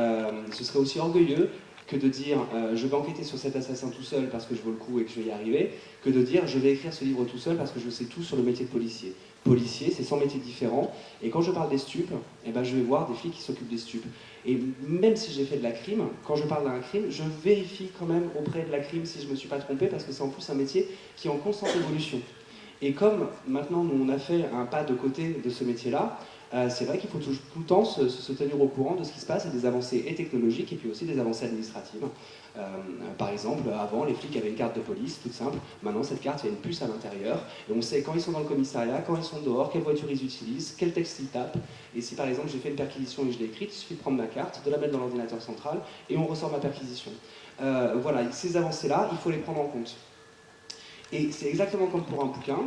ce serait aussi orgueilleux que de dire je vais enquêter sur cet assassin tout seul parce que je vaux le coup et que je vais y arriver, que de dire je vais écrire ce livre tout seul parce que je sais tout sur le métier de policier. Policier, c'est 100 métiers différents, et quand je parle des stupes, eh ben, je vais voir des flics qui s'occupent des stupes. Et même si j'ai fait de la crime, quand je parle d'un crime, je vérifie quand même auprès de la crime si je ne me suis pas trompé, parce que c'est en plus un métier qui est en constante évolution. Et comme maintenant nous on a fait un pas de côté de ce métier-là, c'est vrai qu'il faut tout le temps se tenir au courant de ce qui se passe, et des avancées et technologiques et puis aussi des avancées administratives. Par exemple, avant les flics avaient une carte de police, toute simple. Maintenant cette carte, il y a une puce à l'intérieur et on sait quand ils sont dans le commissariat, quand ils sont dehors, quelle voiture ils utilisent, quel texte ils tapent. Et si par exemple j'ai fait une perquisition et je l'ai écrite, il suffit de prendre ma carte, de la mettre dans l'ordinateur central et on ressort ma perquisition. Voilà, ces avancées-là, il faut les prendre en compte. Et c'est exactement comme pour un bouquin.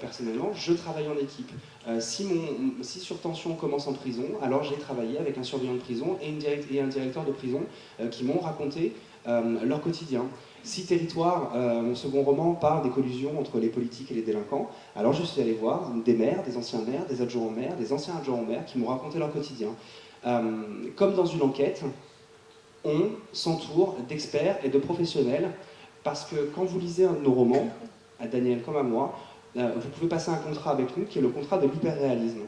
Personnellement, je travaille en équipe. Si Surtension commence en prison, alors j'ai travaillé avec un surveillant de prison et un directeur de prison qui m'ont raconté leur quotidien. Si Territoire, mon second roman, parle des collusions entre les politiques et les délinquants, alors je suis allé voir des maires, des anciens maires, des adjoints au maire, des anciens adjoints au maire qui m'ont raconté leur quotidien. Comme dans une enquête, on s'entoure d'experts et de professionnels. Parce que quand vous lisez un de nos romans, à Daniel comme à moi, vous pouvez passer un contrat avec nous qui est le contrat de l'hyperréalisme.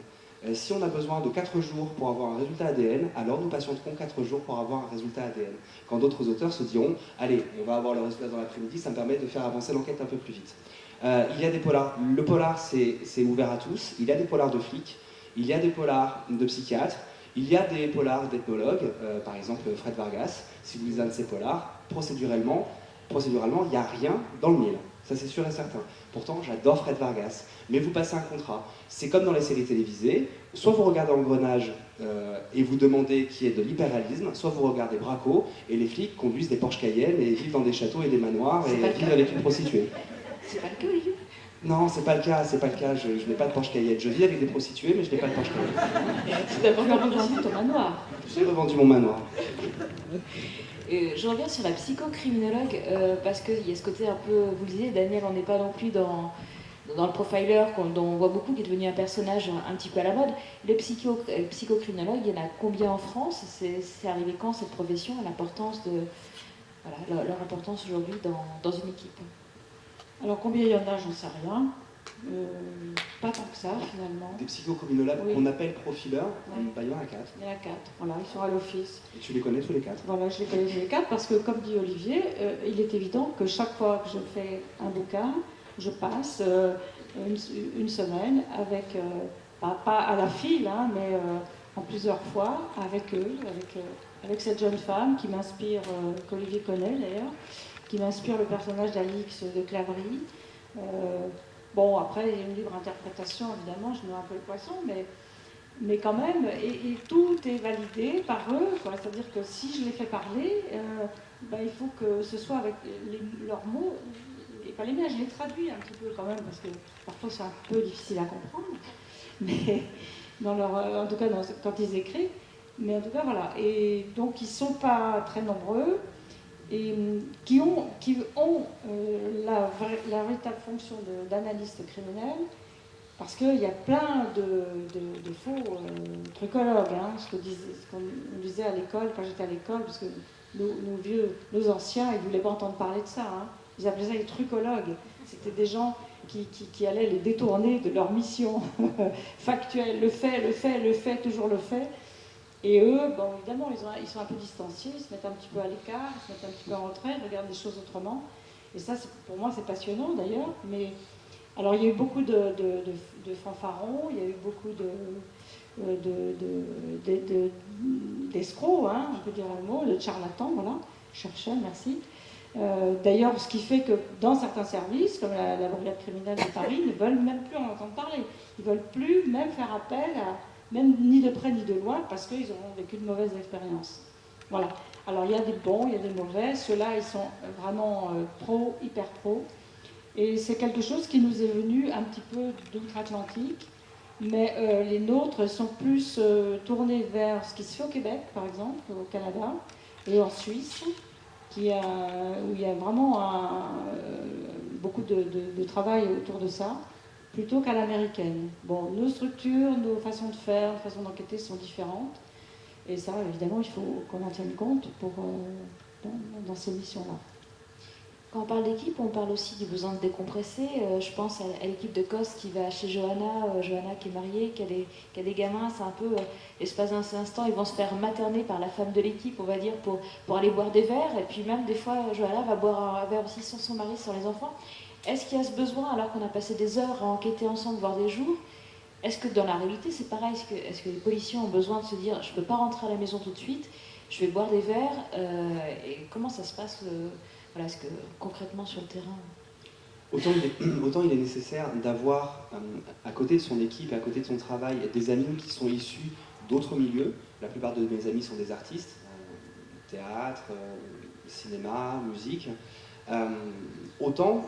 Si on a besoin de 4 jours pour avoir un résultat ADN, alors nous patienterons 4 jours pour avoir un résultat ADN. Quand d'autres auteurs se diront « Allez, on va avoir le résultat dans l'après-midi, ça me permet de faire avancer l'enquête un peu plus vite ». Il y a des polars. Le polar, c'est ouvert à tous. Il y a des polars de flics, il y a des polars de psychiatres, il y a des polars d'ethnologues, par exemple Fred Vargas. Si vous lisez un de ces polars, procéduralement, il n'y a rien dans le mille. Ça, c'est sûr et certain. Pourtant, j'adore Fred Vargas. Mais vous passez un contrat. C'est comme dans les séries télévisées. Soit vous regardez Engrenage et vous demandez qui est de l'hyperréalisme, soit vous regardez Braco et les flics conduisent des Porsche Cayenne et vivent dans des châteaux et des manoirs et vivent avec une prostituée. C'est pas le cas, Olivier? Non, c'est pas le cas. Je n'ai pas de Porsche Cayenne. Je vis avec des prostituées, mais je n'ai pas de Porsche Cayenne. Tu as revendu ton manoir. J'ai revendu mon manoir. Je reviens sur la psychocriminologue parce qu'il y a ce côté un peu, vous le disiez, Daniel, on n'est pas non plus dans le profiler dont on voit beaucoup, qui est devenu un personnage un petit peu à la mode. Les psychocriminologues, il y en a combien en France? C'est arrivé quand cette profession, l'importance de leur importance aujourd'hui dans une équipe? Alors combien il y en a, j'en sais rien. Pas tant que ça finalement. Des psychocriminologues qu'on appelle profileurs, bah, il y en a 4. Il y en a 4, voilà, ils sont à l'office. Et tu les connais tous les 4? Voilà, je les connais tous les 4 parce que, comme dit Olivier, il est évident que chaque fois que je fais un bouquin, je passe une semaine avec, pas à la file, hein, mais en plusieurs fois avec eux, avec cette jeune femme qui m'inspire, qu'Olivier connaît d'ailleurs, qui m'inspire le personnage d'Alix de Clavry. Bon, après, il y a une libre interprétation, évidemment, je noie un peu le poisson, mais quand même, et tout est validé par eux, c'est-à-dire que si je les fais parler, il faut que ce soit avec leurs mots, et pas les miens, je les traduis un petit peu quand même, parce que parfois c'est un peu difficile à comprendre, mais en tout cas quand ils écrivent, mais en tout cas voilà, et donc ils ne sont pas très nombreux, et qui ont la véritable fonction d'analyste criminel, parce qu'il y a plein de faux trucologues, hein, ce qu'on disait à l'école, quand j'étais à l'école, parce que nos anciens, ils ne voulaient pas entendre parler de ça, hein. Ils appelaient ça les trucologues. C'était des gens qui allaient les détourner de leur mission factuelle, le fait, toujours le fait. Et eux, bon, évidemment, ils sont un peu distanciés, ils se mettent un petit peu à l'écart, ils se mettent un petit peu en retrait, ils regardent les choses autrement. Et ça, pour moi, c'est passionnant d'ailleurs. Mais alors, il y a eu beaucoup de fanfarons, il y a eu beaucoup d'escrocs, hein, on peut dire un mot, de charlatans, voilà, chercheurs, merci. D'ailleurs, ce qui fait que dans certains services, comme la brigade criminelle de Paris, ne veulent même plus en entendre parler. Ils ne veulent plus même faire appel à, même ni de près ni de loin, parce qu'ils ont vécu de mauvaises expériences. Voilà. Alors il y a des bons, il y a des mauvais. Ceux-là, ils sont vraiment pro, hyper pro. Et c'est quelque chose qui nous est venu un petit peu d'outre-Atlantique. Mais les nôtres sont plus tournés vers ce qui se fait au Québec, par exemple, au Canada, et en Suisse, où il y a vraiment beaucoup de travail autour de ça, plutôt qu'à l'américaine. Bon, nos structures, nos façons de faire, nos façons d'enquêter sont différentes. Et ça, évidemment, il faut qu'on en tienne compte dans ces missions-là. Quand on parle d'équipe, on parle aussi du besoin de décompresser. Je pense à l'équipe de COS qui va chez Johanna, Johanna qui est mariée, qui a des gamins. C'est un peu, l'espace d'un instant, ils vont se faire materner par la femme de l'équipe, on va dire, pour aller boire des verres. Et puis même, des fois, Johanna va boire un verre aussi sans son mari, sans les enfants. Est-ce qu'il y a ce besoin, alors qu'on a passé des heures à enquêter ensemble, voire des jours? Est-ce que dans la réalité, c'est pareil? Est-ce que les policiers ont besoin de se dire, je ne peux pas rentrer à la maison tout de suite, je vais boire des verres, et comment ça se passe voilà, est-ce que concrètement sur le terrain? Autant il est nécessaire d'avoir à côté de son équipe, à côté de son travail, des amis qui sont issus d'autres milieux. La plupart de mes amis sont des artistes, théâtre, cinéma, musique. Autant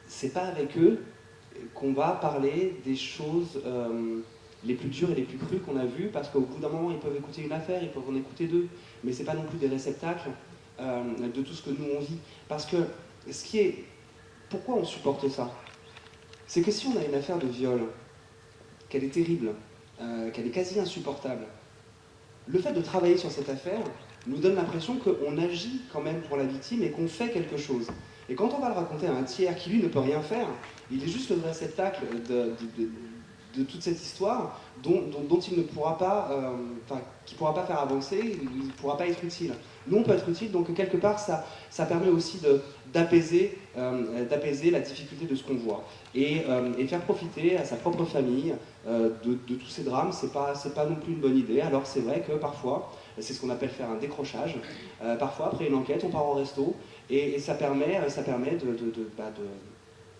c'est pas avec eux qu'on va parler des choses les plus dures et les plus crues qu'on a vues, parce qu'au bout d'un moment, ils peuvent écouter une affaire, ils peuvent en écouter deux, mais c'est pas non plus des réceptacles de tout ce que nous on vit. Parce que pourquoi on supporte ça? C'est que si on a une affaire de viol, qu'elle est terrible, qu'elle est quasi insupportable, le fait de travailler sur cette affaire nous donne l'impression qu'on agit quand même pour la victime et qu'on fait quelque chose. Et quand on va le raconter à un tiers qui, lui, ne peut rien faire, il est juste le réceptacle de toute cette histoire dont il ne pourra pas, qui ne pourra pas faire avancer, il ne pourra pas être utile. Nous, on peut être utile, donc quelque part, ça permet aussi d'apaiser la difficulté de ce qu'on voit. Et faire profiter à sa propre famille de tous ces drames, c'est pas non plus une bonne idée. Alors c'est vrai que parfois, c'est ce qu'on appelle faire un décrochage. Parfois, après une enquête, on part au resto, et ça permet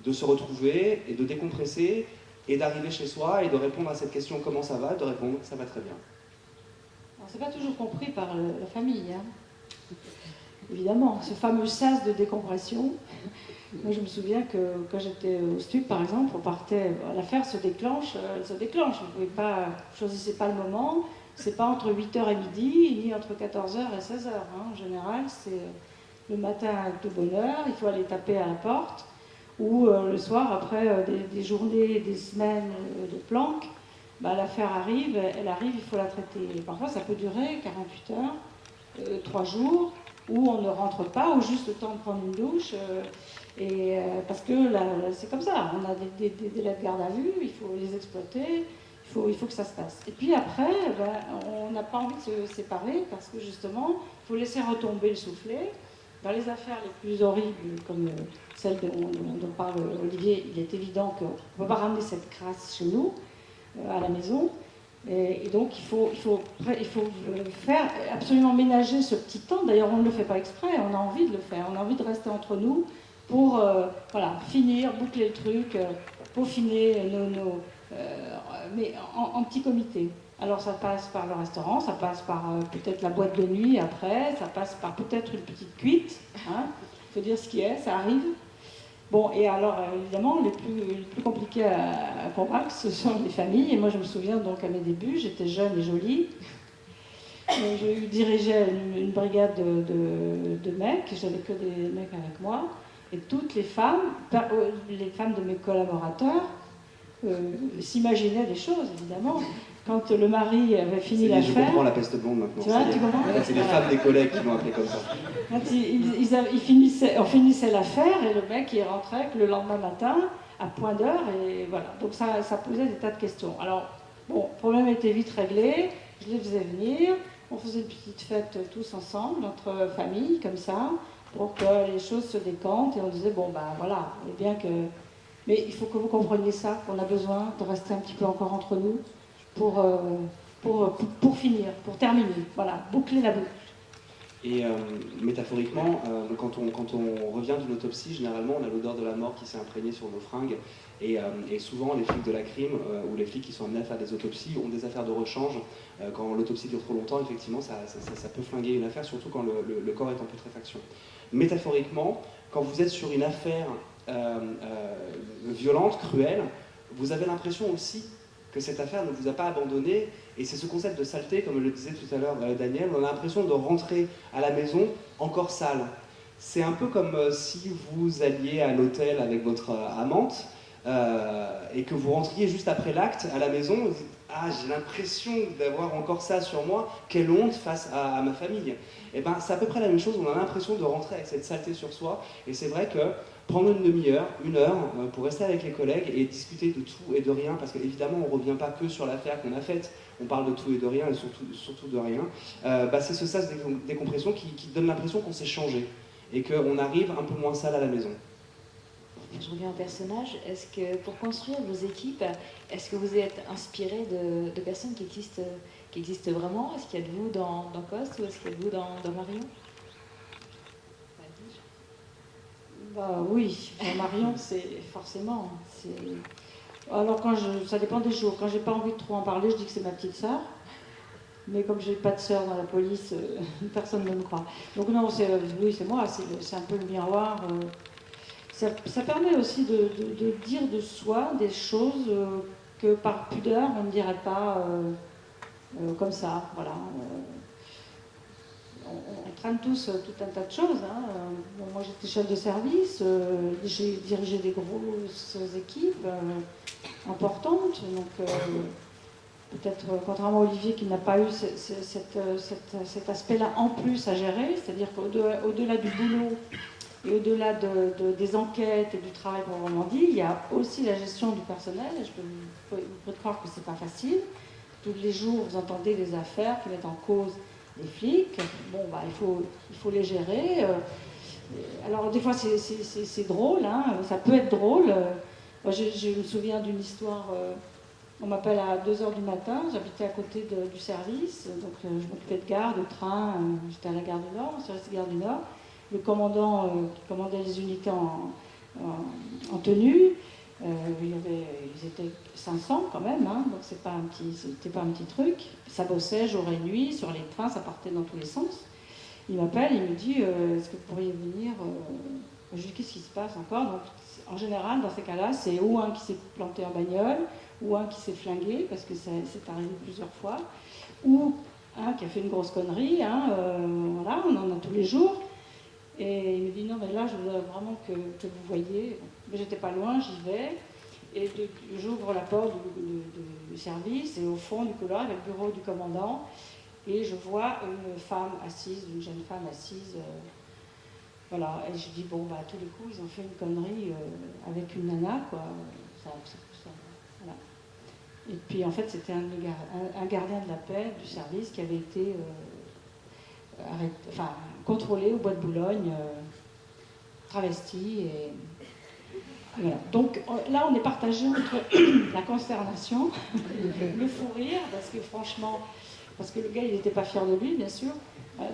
de se retrouver et de décompresser, et d'arriver chez soi et de répondre à cette question comment ça va, et de répondre ça va très bien. Alors, c'est pas toujours compris par la famille, hein. Évidemment, ce fameux sas de décompression. Moi, je me souviens que quand j'étais au STUP, par exemple, on partait, l'affaire se déclenche, elle se déclenche. Vous ne choisissez pas le moment, c'est pas entre 8h et midi, ni entre 14h et 16h. Hein. En général, c'est le matin de bonne heure, il faut aller taper à la porte, ou le soir, après des journées, des semaines de planque, l'affaire arrive, il faut la traiter. Et parfois, ça peut durer 48 heures, 3 jours, où on ne rentre pas, ou juste le temps de prendre une douche, parce que là, c'est comme ça, on a des délais de garde à vue, il faut les exploiter, il faut que ça se passe. Et puis après, on n'a pas envie de se séparer, parce que justement, il faut laisser retomber le soufflet. Dans les affaires les plus horribles, comme celle dont parle Olivier, il est évident qu'on ne peut pas ramener cette crasse chez nous, à la maison. Et donc il faut faire absolument ménager ce petit temps. D'ailleurs, on ne le fait pas exprès, on a envie de le faire. On a envie de rester entre nous pour finir, boucler le truc, peaufiner mais en petit comité. Alors ça passe par le restaurant, ça passe par peut-être la boîte de nuit après, ça passe par peut-être une petite cuite. Hein. Il faut dire ce qui est, ça arrive. Bon, et alors évidemment, les plus compliqués à convaincre, ce sont les familles. Et moi, je me souviens donc à mes débuts, j'étais jeune et jolie. Je dirigeais une brigade de mecs, j'avais que des mecs avec moi. Et toutes les femmes de mes collaborateurs, s'imaginaient des choses, évidemment. Quand le mari avait fini l'affaire... Je comprends la peste blonde maintenant. Tu vois, tu comprends ? C'est les femmes des collègues qui l'ont appelé comme ça. Quand on finissait l'affaire et le mec il rentrait que le lendemain matin à point d'heure, et voilà. Donc ça posait des tas de questions. Alors, bon, le problème était vite réglé, je les faisais venir, on faisait une petite fête tous ensemble, notre famille, comme ça, pour que les choses se décantent, et on disait, bon, ben voilà, on est bien que... Mais il faut que vous compreniez ça, qu'on a besoin de rester un petit peu encore entre nous pour finir, pour terminer, voilà, boucler la boucle. Et métaphoriquement, quand on revient d'une autopsie, généralement on a l'odeur de la mort qui s'est imprégnée sur nos fringues. Et souvent les flics de la crime ou les flics qui sont amenés à faire des autopsies ont des affaires de rechange. Quand l'autopsie dure trop longtemps, effectivement, ça peut flinguer une affaire, surtout quand le corps est en putréfaction. Métaphoriquement, quand vous êtes sur une affaire violente, cruelle, vous avez l'impression aussi que cette affaire ne vous a pas abandonné, et c'est ce concept de saleté, comme le disait tout à l'heure Daniel, on a l'impression de rentrer à la maison encore sale. C'est un peu comme si vous alliez à l'hôtel avec votre amante, et que vous rentriez juste après l'acte à la maison, vous dites, ah, j'ai l'impression d'avoir encore ça sur moi, quelle honte face à ma famille. Et ben, c'est à peu près la même chose, on a l'impression de rentrer avec cette saleté sur soi, et c'est vrai que prendre une demi-heure, une heure, pour rester avec les collègues et discuter de tout et de rien, parce qu'évidemment, on ne revient pas que sur l'affaire qu'on a faite, on parle de tout et de rien, et surtout de rien, c'est ce sas de décompression qui donne l'impression qu'on s'est changé, et qu'on arrive un peu moins sale à la maison. Je reviens au personnage. Est-ce que pour construire vos équipes, est-ce que vous êtes inspiré de personnes qui existent vraiment? Est-ce qu'il y a de vous dans Poste ou est-ce qu'il y a de vous dans Marion? Bah oui, Marion, c'est forcément. Alors ça dépend des jours. Quand j'ai pas envie de trop en parler, je dis que c'est ma petite sœur. Mais comme j'ai pas de sœur dans la police, personne ne me croit. Donc non, oui, c'est moi. C'est un peu le miroir. Ça permet aussi de dire de soi des choses que par pudeur on ne dirait pas comme ça. Voilà. On traîne tous tout un tas de choses. Hein. Bon, moi j'étais chef de service, j'ai dirigé des grosses équipes importantes. Donc peut-être contrairement à Olivier qui n'a pas eu cet aspect-là en plus à gérer, c'est-à-dire qu'au-delà du boulot, et au-delà des enquêtes et du travail proprement dit, il y a aussi la gestion du personnel. Et vous pouvez croire que c'est pas facile. Tous les jours, vous entendez des affaires qui mettent en cause les flics. Bon, bah, il faut les gérer. Alors, des fois, c'est drôle. Hein, ça peut être drôle. Moi, je me souviens d'une histoire. On m'appelle à 2h du matin. J'habitais à côté du service. Donc, je m'occupais de gare, de train. J'étais à la gare du Nord, au service de gare du Nord. Le commandant qui commandait les unités en tenue, ils étaient 500 quand même, hein, donc c'était pas un petit truc. Ça bossait jour et nuit sur les trains, ça partait dans tous les sens. Il m'appelle, il me dit est-ce que vous pourriez venir Je lui dis qu'est-ce qui se passe encore? Donc, en général, dans ces cas-là, c'est ou un qui s'est planté en bagnole, ou un qui s'est flingué, parce que c'est arrivé plusieurs fois, ou un qui a fait une grosse connerie, hein, voilà, on en a tous les jours. Et il me dit non, mais là, je voudrais vraiment que vous voyiez. Mais j'étais pas loin, j'y vais. Et j'ouvre la porte du service, et au fond du couloir, il y a le bureau du commandant. Et je vois une femme assise, une jeune femme assise. Voilà. Et je dis, bon, bah, à tous les coups, ils ont fait une connerie avec une nana, quoi. Ça, voilà. Et puis, en fait, c'était un gardien de la paix du service qui avait été contrôlé au bois de Boulogne, travesti. Et voilà. Donc là, on est partagé entre la consternation, le fou rire, parce que le gars, il n'était pas fier de lui, bien sûr.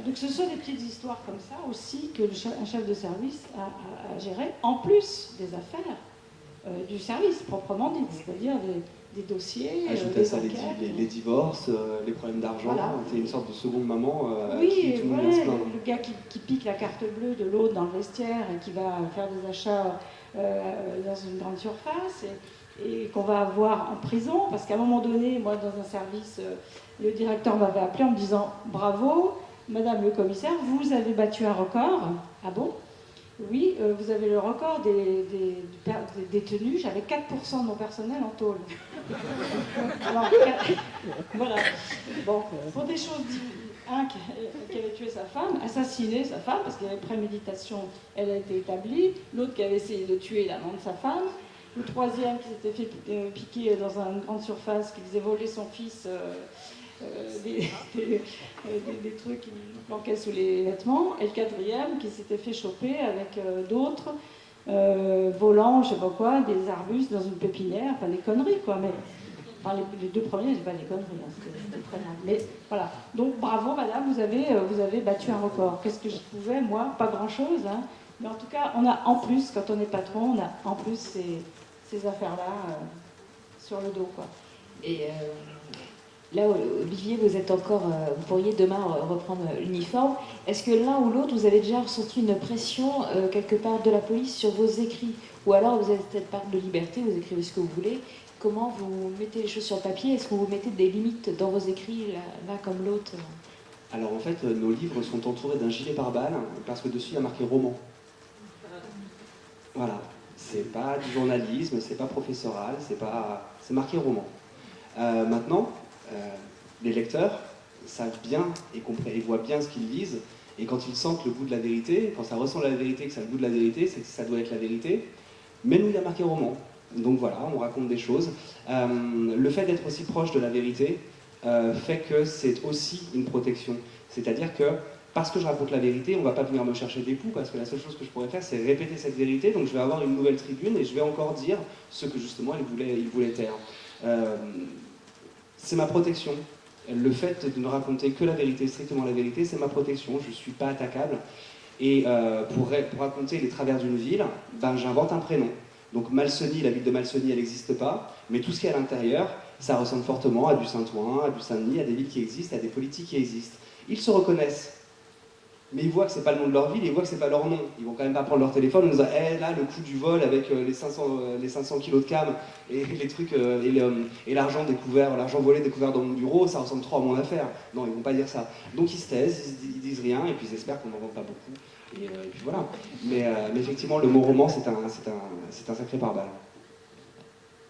Donc ce sont des petites histoires comme ça aussi que un chef de service a géré, en plus des affaires du service proprement dit, c'est-à-dire des dossiers, ajouter des ça enquêtes. Les divorces, les problèmes d'argent, Voilà. c'est une sorte de seconde maman oui, qui tout le monde vient se plaindre. le gars qui pique la carte bleue de l'autre dans le vestiaire et qui va faire des achats dans une grande surface et qu'on va avoir en prison, parce qu'à un moment donné, moi dans un service, le directeur m'avait appelé en me disant « Bravo, Madame le commissaire, vous avez battu un record. » Ah bon? Oui, vous avez le record des détenus. J'avais 4% de mon personnel en tôle. Alors, voilà. Bon, pour des choses, un qui avait tué sa femme, assassiné sa femme, parce qu'il y avait préméditation, elle a été établie. L'autre qui avait essayé de tuer l'amant de sa femme. le troisième qui s'était fait piquer dans une grande surface, qui faisait voler son fils des trucs qui planquaient sous les vêtements, et le quatrième qui s'était fait choper avec d'autres volant, je sais pas quoi, des arbustes dans une pépinière, enfin des conneries quoi, mais enfin, les deux premiers, c'est pas des conneries, hein, c'était très mal. Mais voilà, donc bravo madame, vous avez battu un record. Qu'est-ce que je pouvais, moi? Pas grand-chose, hein. Mais en tout cas, on a en plus, quand on est patron, on a en plus ces affaires-là sur le dos, quoi. Et là, Olivier, vous êtes encore, vous pourriez demain reprendre l'uniforme. Est-ce que l'un ou l'autre, vous avez déjà ressenti une pression quelque part de la police sur vos écrits? Ou alors vous êtes cette part de liberté, vous écrivez ce que vous voulez. Comment vous mettez les choses sur le papier? Est-ce que vous mettez des limites dans vos écrits, l'un comme l'autre? Alors en fait, nos livres sont entourés d'un gilet pare-balles parce que dessus il y a marqué roman. Voilà, c'est pas du journalisme, c'est pas professoral, c'est marqué roman. Maintenant, les lecteurs savent bien et voient bien ce qu'ils lisent, et quand ils sentent le goût de la vérité, quand ça ressemble à la vérité, que ça a le goût de la vérité, c'est que ça doit être la vérité. Mais nous, il y a marqué roman. Donc voilà, on raconte des choses. Le fait d'être aussi proche de la vérité fait que c'est aussi une protection. C'est-à-dire que parce que je raconte la vérité, on ne va pas venir me chercher des poux, parce que la seule chose que je pourrais faire, c'est répéter cette vérité. Donc je vais avoir une nouvelle tribune et je vais encore dire ce que justement il voulait taire. C'est ma protection. Le fait de ne raconter que la vérité, strictement la vérité, c'est ma protection. Je ne suis pas attaquable. Et pour raconter les travers d'une ville, ben, j'invente un prénom. Donc Malseny, la ville de Malseny, elle n'existe pas, mais tout ce qui est à l'intérieur, ça ressemble fortement à du Saint-Ouen, à du Saint-Denis, à des villes qui existent, à des politiques qui existent. Ils se reconnaissent, mais ils voient que c'est pas le nom de leur ville, ils voient que c'est pas leur nom. Ils vont quand même pas prendre leur téléphone et nous dire hey, là, le coup du vol avec les 500 kilos de cam et les trucs et l'argent découvert, l'argent volé découvert dans mon bureau, ça ressemble trop à mon affaire. Non, ils vont pas dire ça. Donc ils se taisent, ils disent rien et puis ils espèrent qu'on n'en vend pas beaucoup. Et puis voilà. Mais effectivement, le mot roman, c'est un sacré pare-balles.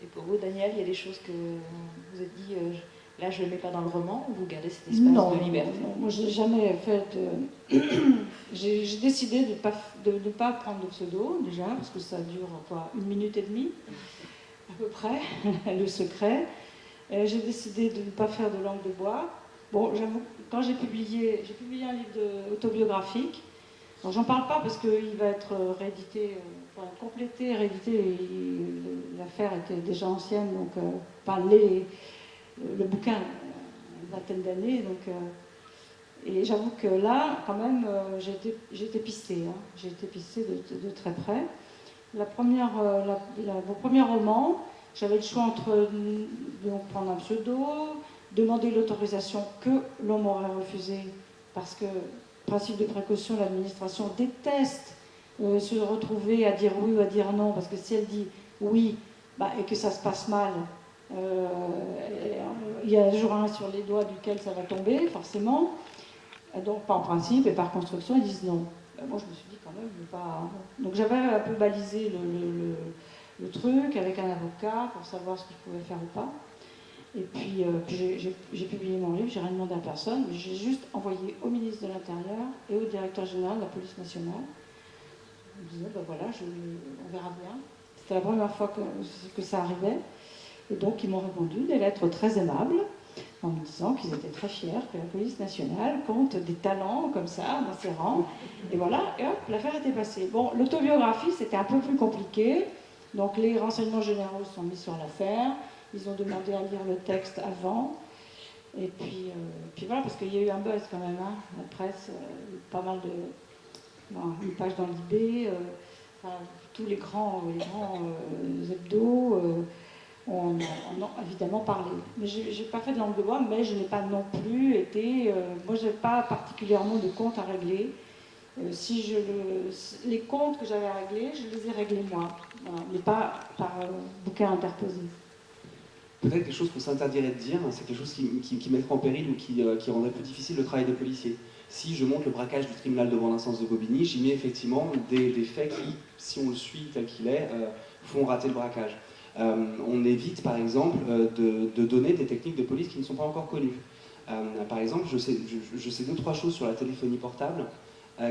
Et pour vous, Daniel, il y a des choses que vous avez dit, là je ne le mets pas dans le roman, ou vous gardez cet espace de liberté? Non, moi je n'ai jamais fait j'ai décidé de ne pas prendre de pseudo, déjà, parce que ça dure quoi, 1 minute et demie, à peu près, le secret. J'ai décidé de ne pas faire de langue de bois. Bon, j'avoue, quand j'ai publié un livre autobiographique. Alors, j'en parle pas parce qu'il va être réédité, complété, réédité. L'affaire était déjà ancienne, donc le bouquin, une vingtaine d'années. Et j'avoue que là, quand même, j'ai été pistée. Hein. J'ai été pistée de très près. Mon premier roman, j'avais le choix entre prendre un pseudo, demander l'autorisation que l'on m'aurait refusée parce que principe de précaution, l'administration déteste se retrouver à dire oui ou à dire non, parce que si elle dit oui et que ça se passe mal, il y a toujours un sur les doigts duquel ça va tomber, forcément. Donc, par principe et par construction, ils disent non. Moi, je me suis dit quand même, pas. Donc, j'avais un peu balisé le truc avec un avocat pour savoir ce que je pouvais faire ou pas. Et puis, j'ai publié mon livre, j'ai rien demandé à personne, j'ai juste envoyé au ministre de l'Intérieur et au directeur général de la police nationale. Je me disais, voilà, on verra bien. C'était la première fois que ça arrivait. Et donc, ils m'ont répondu des lettres très aimables, en me disant qu'ils étaient très fiers que la police nationale compte des talents comme ça, dans ses rangs. Et voilà, et hop, l'affaire était passée. Bon, l'autobiographie, c'était un peu plus compliqué. Donc, les renseignements généraux sont mis sur l'affaire. Ils ont demandé à lire le texte avant. Et puis voilà, parce qu'il y a eu un buzz quand même. Hein. La presse, pas mal une page dans l'IB, tous les grands hebdos ont évidemment parlé. Mais je n'ai pas fait de langue de bois, mais je n'ai pas non plus été... moi, je n'ai pas particulièrement de comptes à régler. Les comptes que j'avais à régler, je les ai réglés moi. Voilà, mais pas par bouquin interposé. Peut-être quelque chose qu'on s'interdirait de dire, c'est quelque chose qui mettrait en péril ou qui rendrait plus difficile le travail de policier. Si je monte le braquage du tribunal de grande instance de Bobigny, j'y mets effectivement des faits qui, si on le suit tel qu'il est, font rater le braquage. On évite par exemple de donner des techniques de police qui ne sont pas encore connues. Par exemple, je sais 2-3 choses sur la téléphonie portable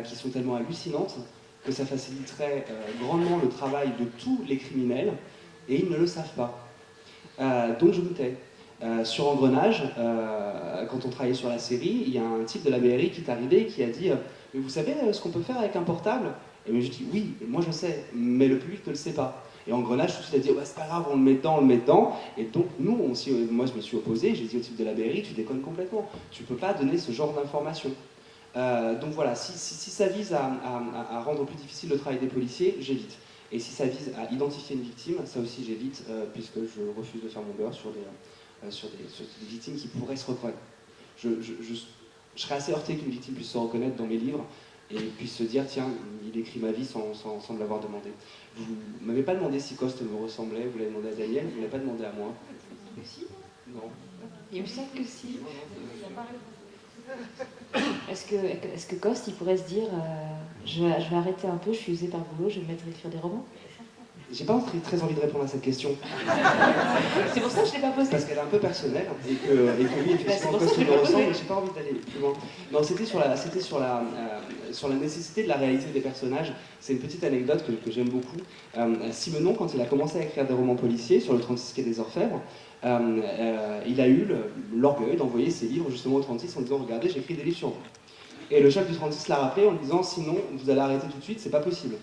qui sont tellement hallucinantes que ça faciliterait grandement le travail de tous les criminels Et ils ne le savent pas. Donc je me tais. Sur Engrenage, quand on travaillait sur la série, il y a un type de la mairie qui est arrivé et qui a dit mais vous savez ce qu'on peut faire avec un portable? Et moi je dis oui, moi je sais, mais le public ne le sait pas. Et Engrenage tout de suite a dit c'est pas grave, on le met dedans, on le met dedans. Et donc nous, moi je me suis opposé, j'ai dit au type de la mairie tu déconnes complètement, tu peux pas donner ce genre d'informations. Donc voilà, si ça vise à rendre plus difficile le travail des policiers, j'évite. Et si ça vise à identifier une victime, ça aussi j'évite, puisque je refuse de faire mon beurre sur des victimes qui pourraient se reconnaître. Je serais assez heurté qu'une victime puisse se reconnaître dans mes livres et puisse se dire tiens, il écrit ma vie sans me l'avoir demandé. Vous ne m'avez pas demandé si Coste me ressemblait, vous l'avez demandé à Daniel, vous ne l'avez pas demandé à moi. Non. Il me semble que si. Est-ce que Coste, il pourrait se dire je vais arrêter un peu, je suis usé par le boulot, je vais me mettre à écrire des romans? J'ai pas très envie de répondre à cette question. C'est pour ça que je ne l'ai pas posée. Parce qu'elle est un peu personnelle et que lui, effectivement, Coste me ressemble, mais j'ai pas envie d'aller plus loin. Non, c'était sur la nécessité de la réalité des personnages. C'est une petite anecdote que j'aime beaucoup. Simenon, quand il a commencé à écrire des romans policiers sur le 36 quai des Orfèvres, il a eu l'orgueil d'envoyer ses livres justement au 36 en disant regardez, j'écris des livres sur vous. Et le chef du 36 l'a rappelé en disant sinon vous allez arrêter tout de suite, c'est pas possible.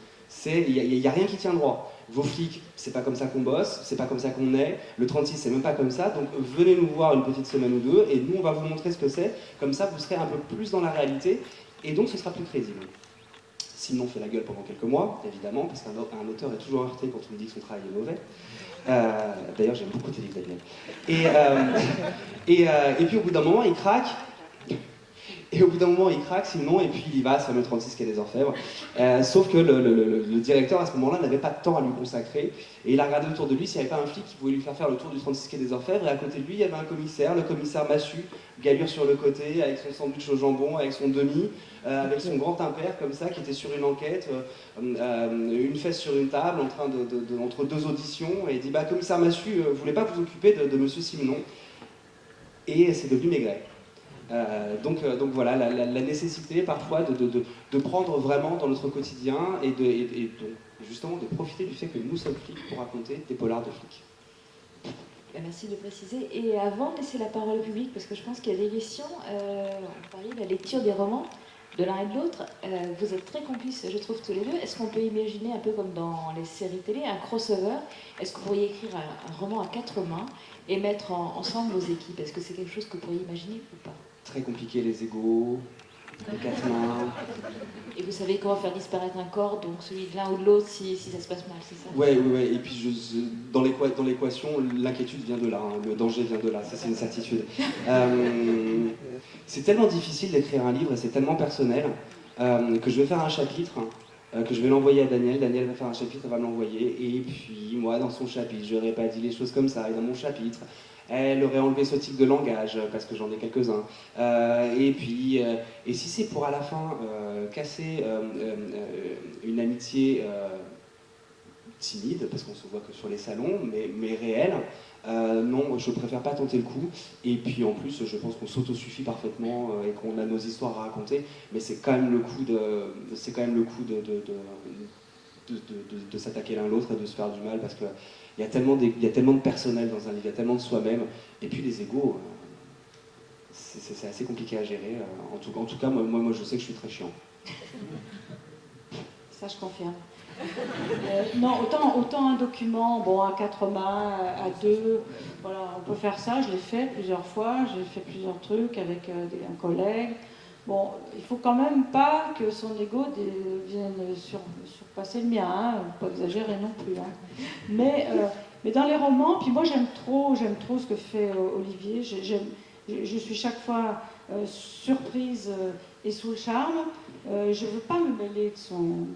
Il n'y a rien qui tient droit. Vos flics, c'est pas comme ça qu'on bosse, c'est pas comme ça qu'on est. Le 36, c'est même pas comme ça. Donc venez nous voir une petite semaine ou deux et nous on va vous montrer ce que c'est. Comme ça vous serez un peu plus dans la réalité et donc ce sera plus crédible. Sinon, on fait la gueule pendant quelques mois, évidemment, parce qu'un auteur est toujours heurté quand on lui dit que son travail est mauvais. D'ailleurs, j'aime beaucoup tes livres, Daniel. Et puis au bout d'un moment, il craque. Et au bout d'un moment, il craque, sinon, et puis il va à ce fameux 36 quai des Orfèvres. Sauf que le directeur, à ce moment-là, n'avait pas de temps à lui consacrer. Et il a regardé autour de lui s'il n'y avait pas un flic qui pouvait lui faire le tour du 36 quai des Orfèvres. Et à côté de lui, il y avait un commissaire, le commissaire Massu, galure sur le côté, avec son sandwich au jambon, avec son demi, avec son grand impair, comme ça, qui était sur une enquête, une fesse sur une table, en train entre deux auditions. Et il dit commissaire Massu, vous voulez pas vous occuper de monsieur Simenon? Et c'est devenu Maigret. Donc voilà, la nécessité parfois de prendre vraiment dans notre quotidien et donc, justement de profiter du fait que nous sommes flics pour raconter des polars de flics. Merci de préciser. Et avant de laisser la parole au public, parce que je pense qu'il y a des questions, on parlait de la lecture des romans de l'un et de l'autre. Vous êtes très complices, je trouve, tous les deux. Est-ce qu'on peut imaginer, un peu comme dans les séries télé, un crossover? Est-ce que vous pourriez écrire un roman à 4 mains et mettre ensemble vos équipes? Est-ce que c'est quelque chose que vous pourriez imaginer ou pas? Très compliqué, les égos, les 4 mains. Et vous savez comment faire disparaître un corps, donc celui de l'un ou de l'autre, si ça se passe mal, c'est ça? Ouais. Et puis dans l'équation, l'inquiétude vient de là, hein, le danger vient de là, ça c'est une certitude. C'est tellement difficile d'écrire un livre et c'est tellement personnel que je vais faire un chapitre, que je vais l'envoyer à Daniel. Daniel va faire un chapitre, elle va me l'envoyer. Et puis moi, dans son chapitre, je n'aurais pas dit les choses comme ça. Et dans mon chapitre, elle aurait enlevé ce type de langage, parce que j'en ai quelques-uns. Et si c'est pour à la fin casser une amitié timide, parce qu'on se voit que sur les salons, mais réelle, non, je préfère pas tenter le coup. Et puis en plus, je pense qu'on s'autosuffit parfaitement et qu'on a nos histoires à raconter, mais c'est quand même le coup de s'attaquer l'un l'autre et de se faire du mal, parce qu'il y a tellement de personnel dans un livre, il y a tellement de soi-même, et puis les égos, c'est assez compliqué à gérer. En tout cas, moi je sais que je suis très chiant. Ça, je confirme. Non, autant un document, bon, à 4 mains, à 2, voilà, on peut faire ça, je l'ai fait plusieurs fois, j'ai fait plusieurs trucs avec un collègue. Bon, il faut quand même pas que son ego vienne surpasser le mien, hein, pas exagérer non plus. Hein. Mais dans les romans, puis moi j'aime trop ce que fait Olivier, je suis chaque fois surprise et sous le charme. Je veux pas me mêler de son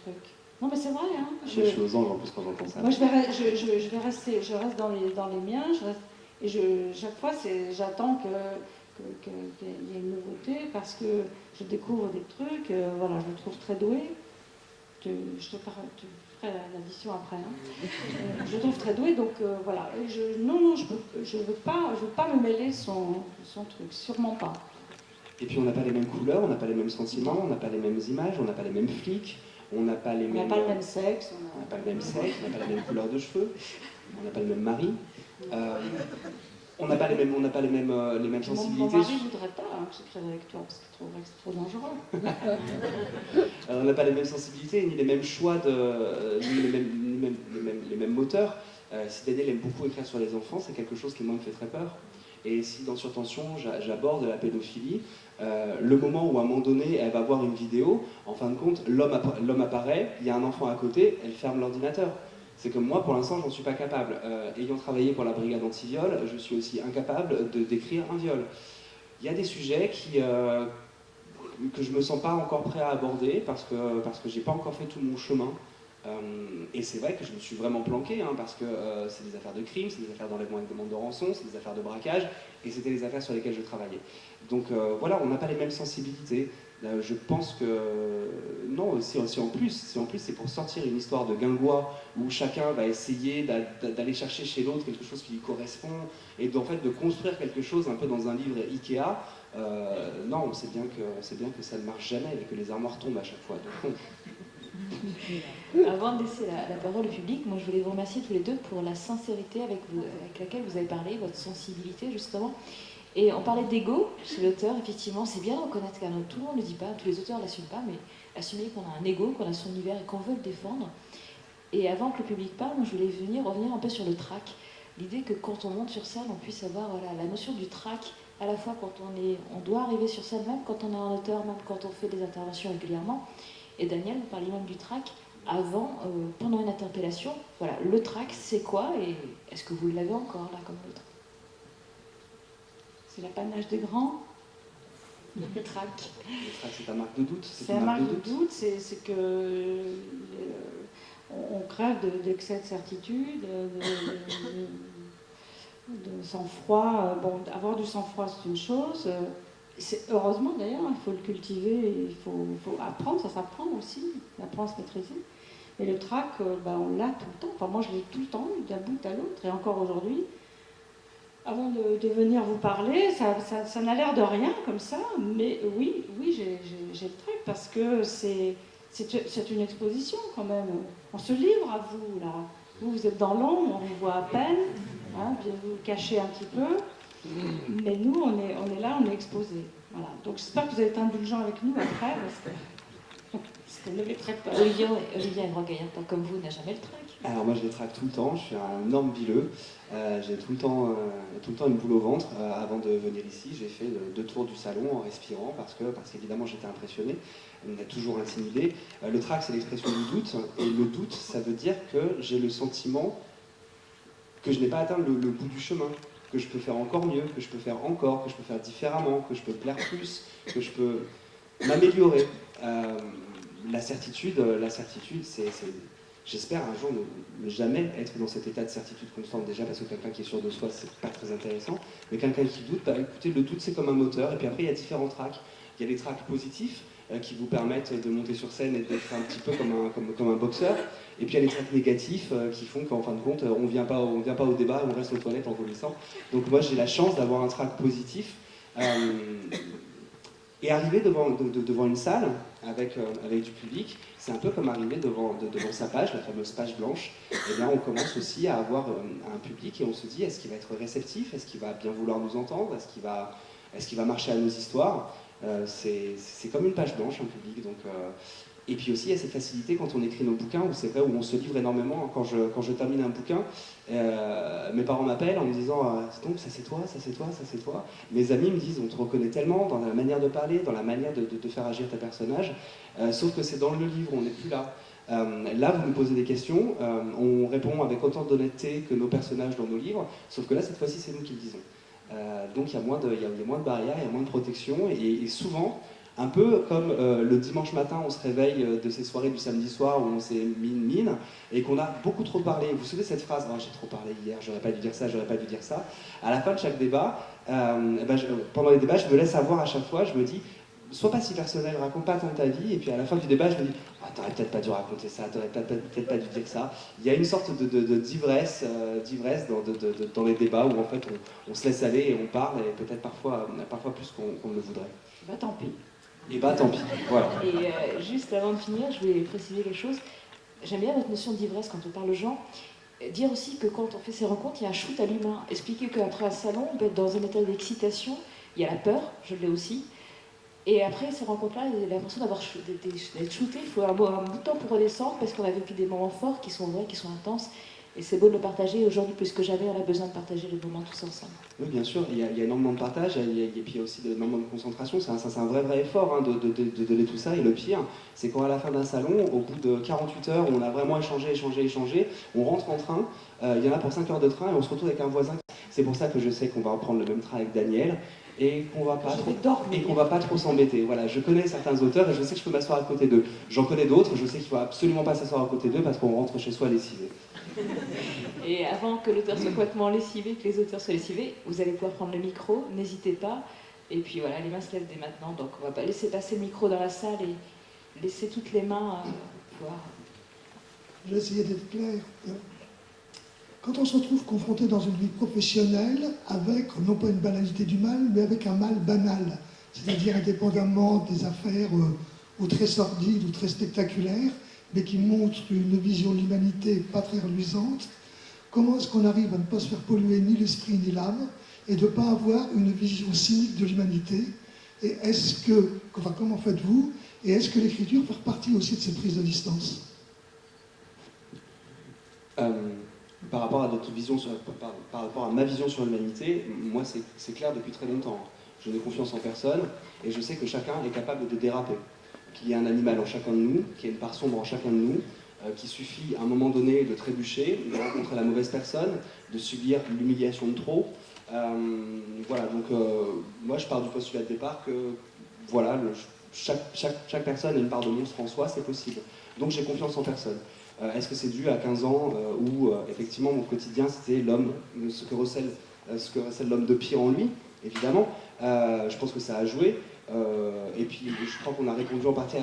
truc. Non mais c'est vrai, hein. Je suis aux anges en plus quand j'entends ça. Moi je reste dans les miens, chaque fois j'attends qu'il y ait une nouveauté parce que je découvre des trucs, voilà, je me trouve très douée. Je te ferai l'addition après. Hein. Je le trouve très douée, donc voilà. Je veux pas me mêler son truc, sûrement pas. Et puis on n'a pas les mêmes couleurs, on n'a pas les mêmes sentiments, on n'a pas les mêmes images, on n'a pas les mêmes flics. On n'a pas les On n'a mêmes... pas le même sexe. On n'a pas le même sexe, on n'a pas la même couleur de cheveux, on n'a pas le même mari. On n'a pas les mêmes Mon sensibilités. mari ne voudrait pas que je traîne avec toi parce qu'il trouverait que c'est trop dangereux. On n'a pas les mêmes sensibilités, ni les mêmes choix, ni les mêmes moteurs. Si Daniel aime beaucoup écrire sur les enfants, c'est quelque chose qui, moi, me fait très peur. Et si dans Surtension, j'aborde la pédophilie, le moment où, à un moment donné, elle va voir une vidéo, en fin de compte, l'homme apparaît, il y a un enfant à côté, elle ferme l'ordinateur. C'est comme moi, pour l'instant, j'en suis pas capable. Ayant travaillé pour la brigade anti-viol, je suis aussi incapable de décrire un viol. Il y a des sujets que je me sens pas encore prêt à aborder parce que j'ai pas encore fait tout mon chemin. Et c'est vrai que je me suis vraiment planqué, parce que c'est des affaires de crime, c'est des affaires d'enlèvement avec demande de rançon, c'est des affaires de braquage, et c'était les affaires sur lesquelles je travaillais. Donc voilà, on n'a pas les mêmes sensibilités. Je pense que non, si en plus c'est pour sortir une histoire de guingois où chacun va essayer d'aller chercher chez l'autre quelque chose qui lui correspond et en fait de construire quelque chose un peu dans un livre Ikea. Non, on sait bien que ça ne marche jamais et que les armoires tombent à chaque fois. Donc, Avant de laisser la parole au public, moi je voulais vous remercier tous les deux pour la sincérité avec laquelle vous avez parlé, votre sensibilité justement. Et on parlait d'ego chez l'auteur, effectivement, c'est bien de reconnaître qu'un tout le monde ne le dit pas, tous les auteurs ne l'assument pas, mais assumer qu'on a un ego, qu'on a son univers et qu'on veut le défendre. Et avant que le public parle, moi, je voulais revenir un peu sur le trac. L'idée que quand on monte sur scène, on puisse avoir la notion du trac, à la fois quand on doit arriver sur scène, même quand on est un auteur, même quand on fait des interventions régulièrement. Et Daniel, vous parliez même du trac avant, pendant une interpellation. Voilà, le trac, c'est quoi et est-ce que vous l'avez encore là comme l'autre? C'est l'apanage des grands. Le trac. le trac, c'est ta marque de doute. C'est une marque de doute, c'est que on crève d'excès de certitude, de sang-froid. Bon, avoir du sang-froid, c'est une chose. Heureusement d'ailleurs, il faut le cultiver, il faut apprendre, ça s'apprend aussi, apprendre à se maîtriser. Mais le trac, on l'a tout le temps. Enfin, moi, je l'ai tout le temps, d'un bout à l'autre, et encore aujourd'hui. Avant de venir vous parler, ça n'a l'air de rien comme ça, mais oui, j'ai le trac parce que c'est une exposition quand même. On se livre à vous là. Vous êtes dans l'ombre, on vous voit à peine, bien vous cachez un petit peu, mais nous on est là, on est exposés. Voilà. Donc j'espère que vous allez être indulgents avec nous après parce que ne les traite pas. Olivier Rogaillard, pas comme vous, n'a jamais le trac. Alors moi je les traque tout le temps, je suis un énorme bileux, j'ai tout le temps une boule au ventre. Avant de venir ici, j'ai fait 2 tours du salon en respirant parce qu'évidemment j'étais impressionné, on est toujours intimidé. Le trac c'est l'expression du doute, et le doute ça veut dire que j'ai le sentiment que je n'ai pas atteint le bout du chemin, que je peux faire encore mieux, que je peux faire encore, que je peux faire différemment, que je peux plaire plus, que je peux m'améliorer. La certitude c'est j'espère un jour ne jamais être dans cet état de certitude constante, déjà parce que quelqu'un qui est sûr de soi, c'est pas très intéressant, mais quelqu'un qui doute, écoutez, le doute c'est comme un moteur, et puis après il y a différents tracks. Il y a les tracks positifs qui vous permettent de monter sur scène et d'être un petit peu comme un boxeur, et puis il y a les tracks négatifs qui font qu'en fin de compte, on vient pas au débat, on reste aux toilettes en vomissant. Donc moi j'ai la chance d'avoir un track positif. Et arriver devant une salle avec du public, c'est un peu comme arriver devant sa page, la fameuse page blanche. Et bien on commence aussi à avoir un public et on se dit, est-ce qu'il va être réceptif? Est-ce qu'il va bien vouloir nous entendre? Est-ce qu'il va marcher à nos histoires? C'est comme une page blanche, un public. Donc, et puis aussi, il y a cette facilité quand on écrit nos bouquins, où c'est vrai, où on se livre énormément. Quand je termine un bouquin, mes parents m'appellent en me disant donc ça c'est toi, ça c'est toi, ça c'est toi. Mes amis me disent on te reconnaît tellement dans la manière de parler, dans la manière de faire agir ta personnage, sauf que c'est dans le livre, on n'est plus là. Là, vous nous posez des questions, on répond avec autant d'honnêteté que nos personnages dans nos livres, sauf que là, cette fois-ci, c'est nous qui le disons. Donc il y a moins de barrières, il y a moins de protection, et souvent, un peu comme le dimanche matin, on se réveille de ces soirées du samedi soir où on s'est mine, et qu'on a beaucoup trop parlé. Vous vous souvenez de cette phrase j'ai trop parlé hier, j'aurais pas dû dire ça, j'aurais pas dû dire ça. À la fin de chaque débat, pendant les débats, je me laisse avoir à chaque fois, je me dis sois pas si personnel, raconte pas tant ta vie, et puis à la fin du débat, je me dis t'aurais peut-être pas dû raconter ça, t'aurais peut-être pas dû dire ça. Il y a une sorte d'ivresse dans les débats où en fait on se laisse aller et on parle, et peut-être parfois plus qu'on ne le voudrait. Bah tant pis. Et bah tant pis, voilà. Et juste avant de finir, je voulais préciser quelque chose. J'aime bien votre notion d'ivresse quand on parle aux gens. Dire aussi que quand on fait ces rencontres, il y a un shoot à l'humain. Expliquer qu'après un salon, on peut être dans un état d'excitation. Il y a la peur, je l'ai aussi. Et après ces rencontres-là, il y a l'impression d'être shooté. Il faut un bout de temps pour redescendre parce qu'on a vécu des moments forts qui sont vrais, qui sont intenses. Et c'est beau de le partager. Aujourd'hui, plus que jamais, on a besoin de partager les moments tous ensemble. Oui, bien sûr, il y a énormément de partage, et puis il y a aussi énormément de concentration. C'est un vrai effort hein, de donner tout ça. Et le pire, c'est qu'à la fin d'un salon, au bout de 48 heures, où on a vraiment échangé, on rentre en train, il y en a pour 5 heures de train, et on se retrouve avec un voisin. C'est pour ça que je sais qu'on va reprendre le même train avec Daniel, et qu'on va pas trop s'embêter. Voilà, je connais certains auteurs, et je sais que je peux m'asseoir à côté d'eux. J'en connais d'autres, je sais qu'il ne faut absolument pas s'asseoir à côté d'eux, parce qu'on rentre chez soi lessivé. Et avant que l'auteur soit complètement lessivé, que les auteurs soient lessivés, vous allez pouvoir prendre le micro, n'hésitez pas. Et puis voilà, les mains se lèvent dès maintenant, donc on va pas laisser passer le micro dans la salle et laisser toutes les mains pouvoir. Je vais essayer d'être clair. Quand on se retrouve confronté dans une vie professionnelle avec, non pas une banalité du mal, mais avec un mal banal, c'est-à-dire indépendamment des affaires ou très sordides ou très spectaculaires, mais qui montrent une vision de l'humanité pas très reluisante, comment est-ce qu'on arrive à ne pas se faire polluer ni l'esprit ni l'âme et de ne pas avoir une vision cynique de l'humanité? Et comment faites-vous? Et est-ce que l'écriture fait partie aussi de cette prise de distance? Par rapport à notre vision, par rapport à ma vision sur l'humanité, moi c'est clair depuis très longtemps. Je n'ai confiance en personne et je sais que chacun est capable de déraper. Qu'il y a un animal en chacun de nous, qu'il y a une part sombre en chacun de nous, qu'il suffit à un moment donné de trébucher, de rencontrer la mauvaise personne, de subir l'humiliation de trop. Voilà, donc moi je pars du postulat de départ que voilà, chaque personne a une part de monstre en soi, c'est possible. Donc j'ai confiance en personne. Est-ce que c'est dû à 15 ans où effectivement mon quotidien c'était l'homme, ce que recèle l'homme de pire en lui, évidemment. Je pense que ça a joué. Et puis je crois qu'on a répondu en partie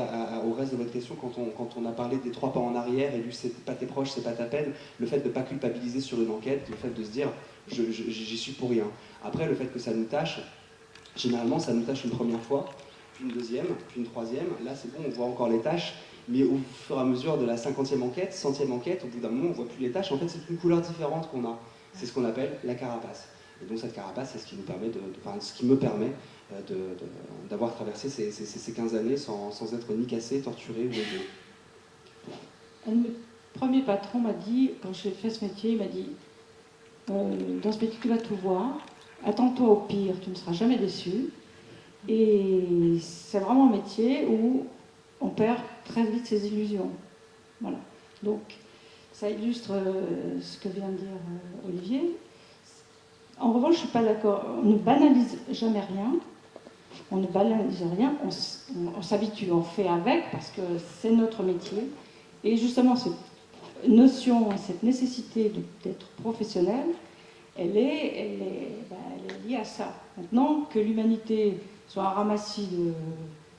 au reste de votre question quand on a parlé des 3 pas en arrière et du c'est pas tes proches, c'est pas ta peine, le fait de ne pas culpabiliser sur une enquête, le fait de se dire j'y suis pour rien. Après le fait que ça nous tâche, généralement ça nous tâche une première fois, puis une deuxième, puis une troisième, là c'est bon, on voit encore les tâches, mais au fur et à mesure de la 50e enquête, 100e enquête, au bout d'un moment on voit plus les tâches, en fait c'est une couleur différente qu'on a, c'est ce qu'on appelle la carapace. Et donc cette carapace, c'est ce qui nous permet ce qui me permet d'avoir traversé ces 15 années sans être ni cassé, torturé ou aidé. Un de mes premiers patrons m'a dit, quand j'ai fait ce métier, il m'a dit dans ce métier tu vas tout voir, attends-toi au pire, tu ne seras jamais déçu. Et c'est vraiment un métier où on perd très vite ses illusions. Voilà. Donc ça illustre ce que vient de dire Olivier. En revanche, je ne suis pas d'accord. On ne banalise jamais rien. On ne banalise rien. On s'habitue, on fait avec parce que c'est notre métier. Et justement, cette notion, cette nécessité d'être professionnel, elle est liée à ça. Maintenant, que l'humanité soit un ramassis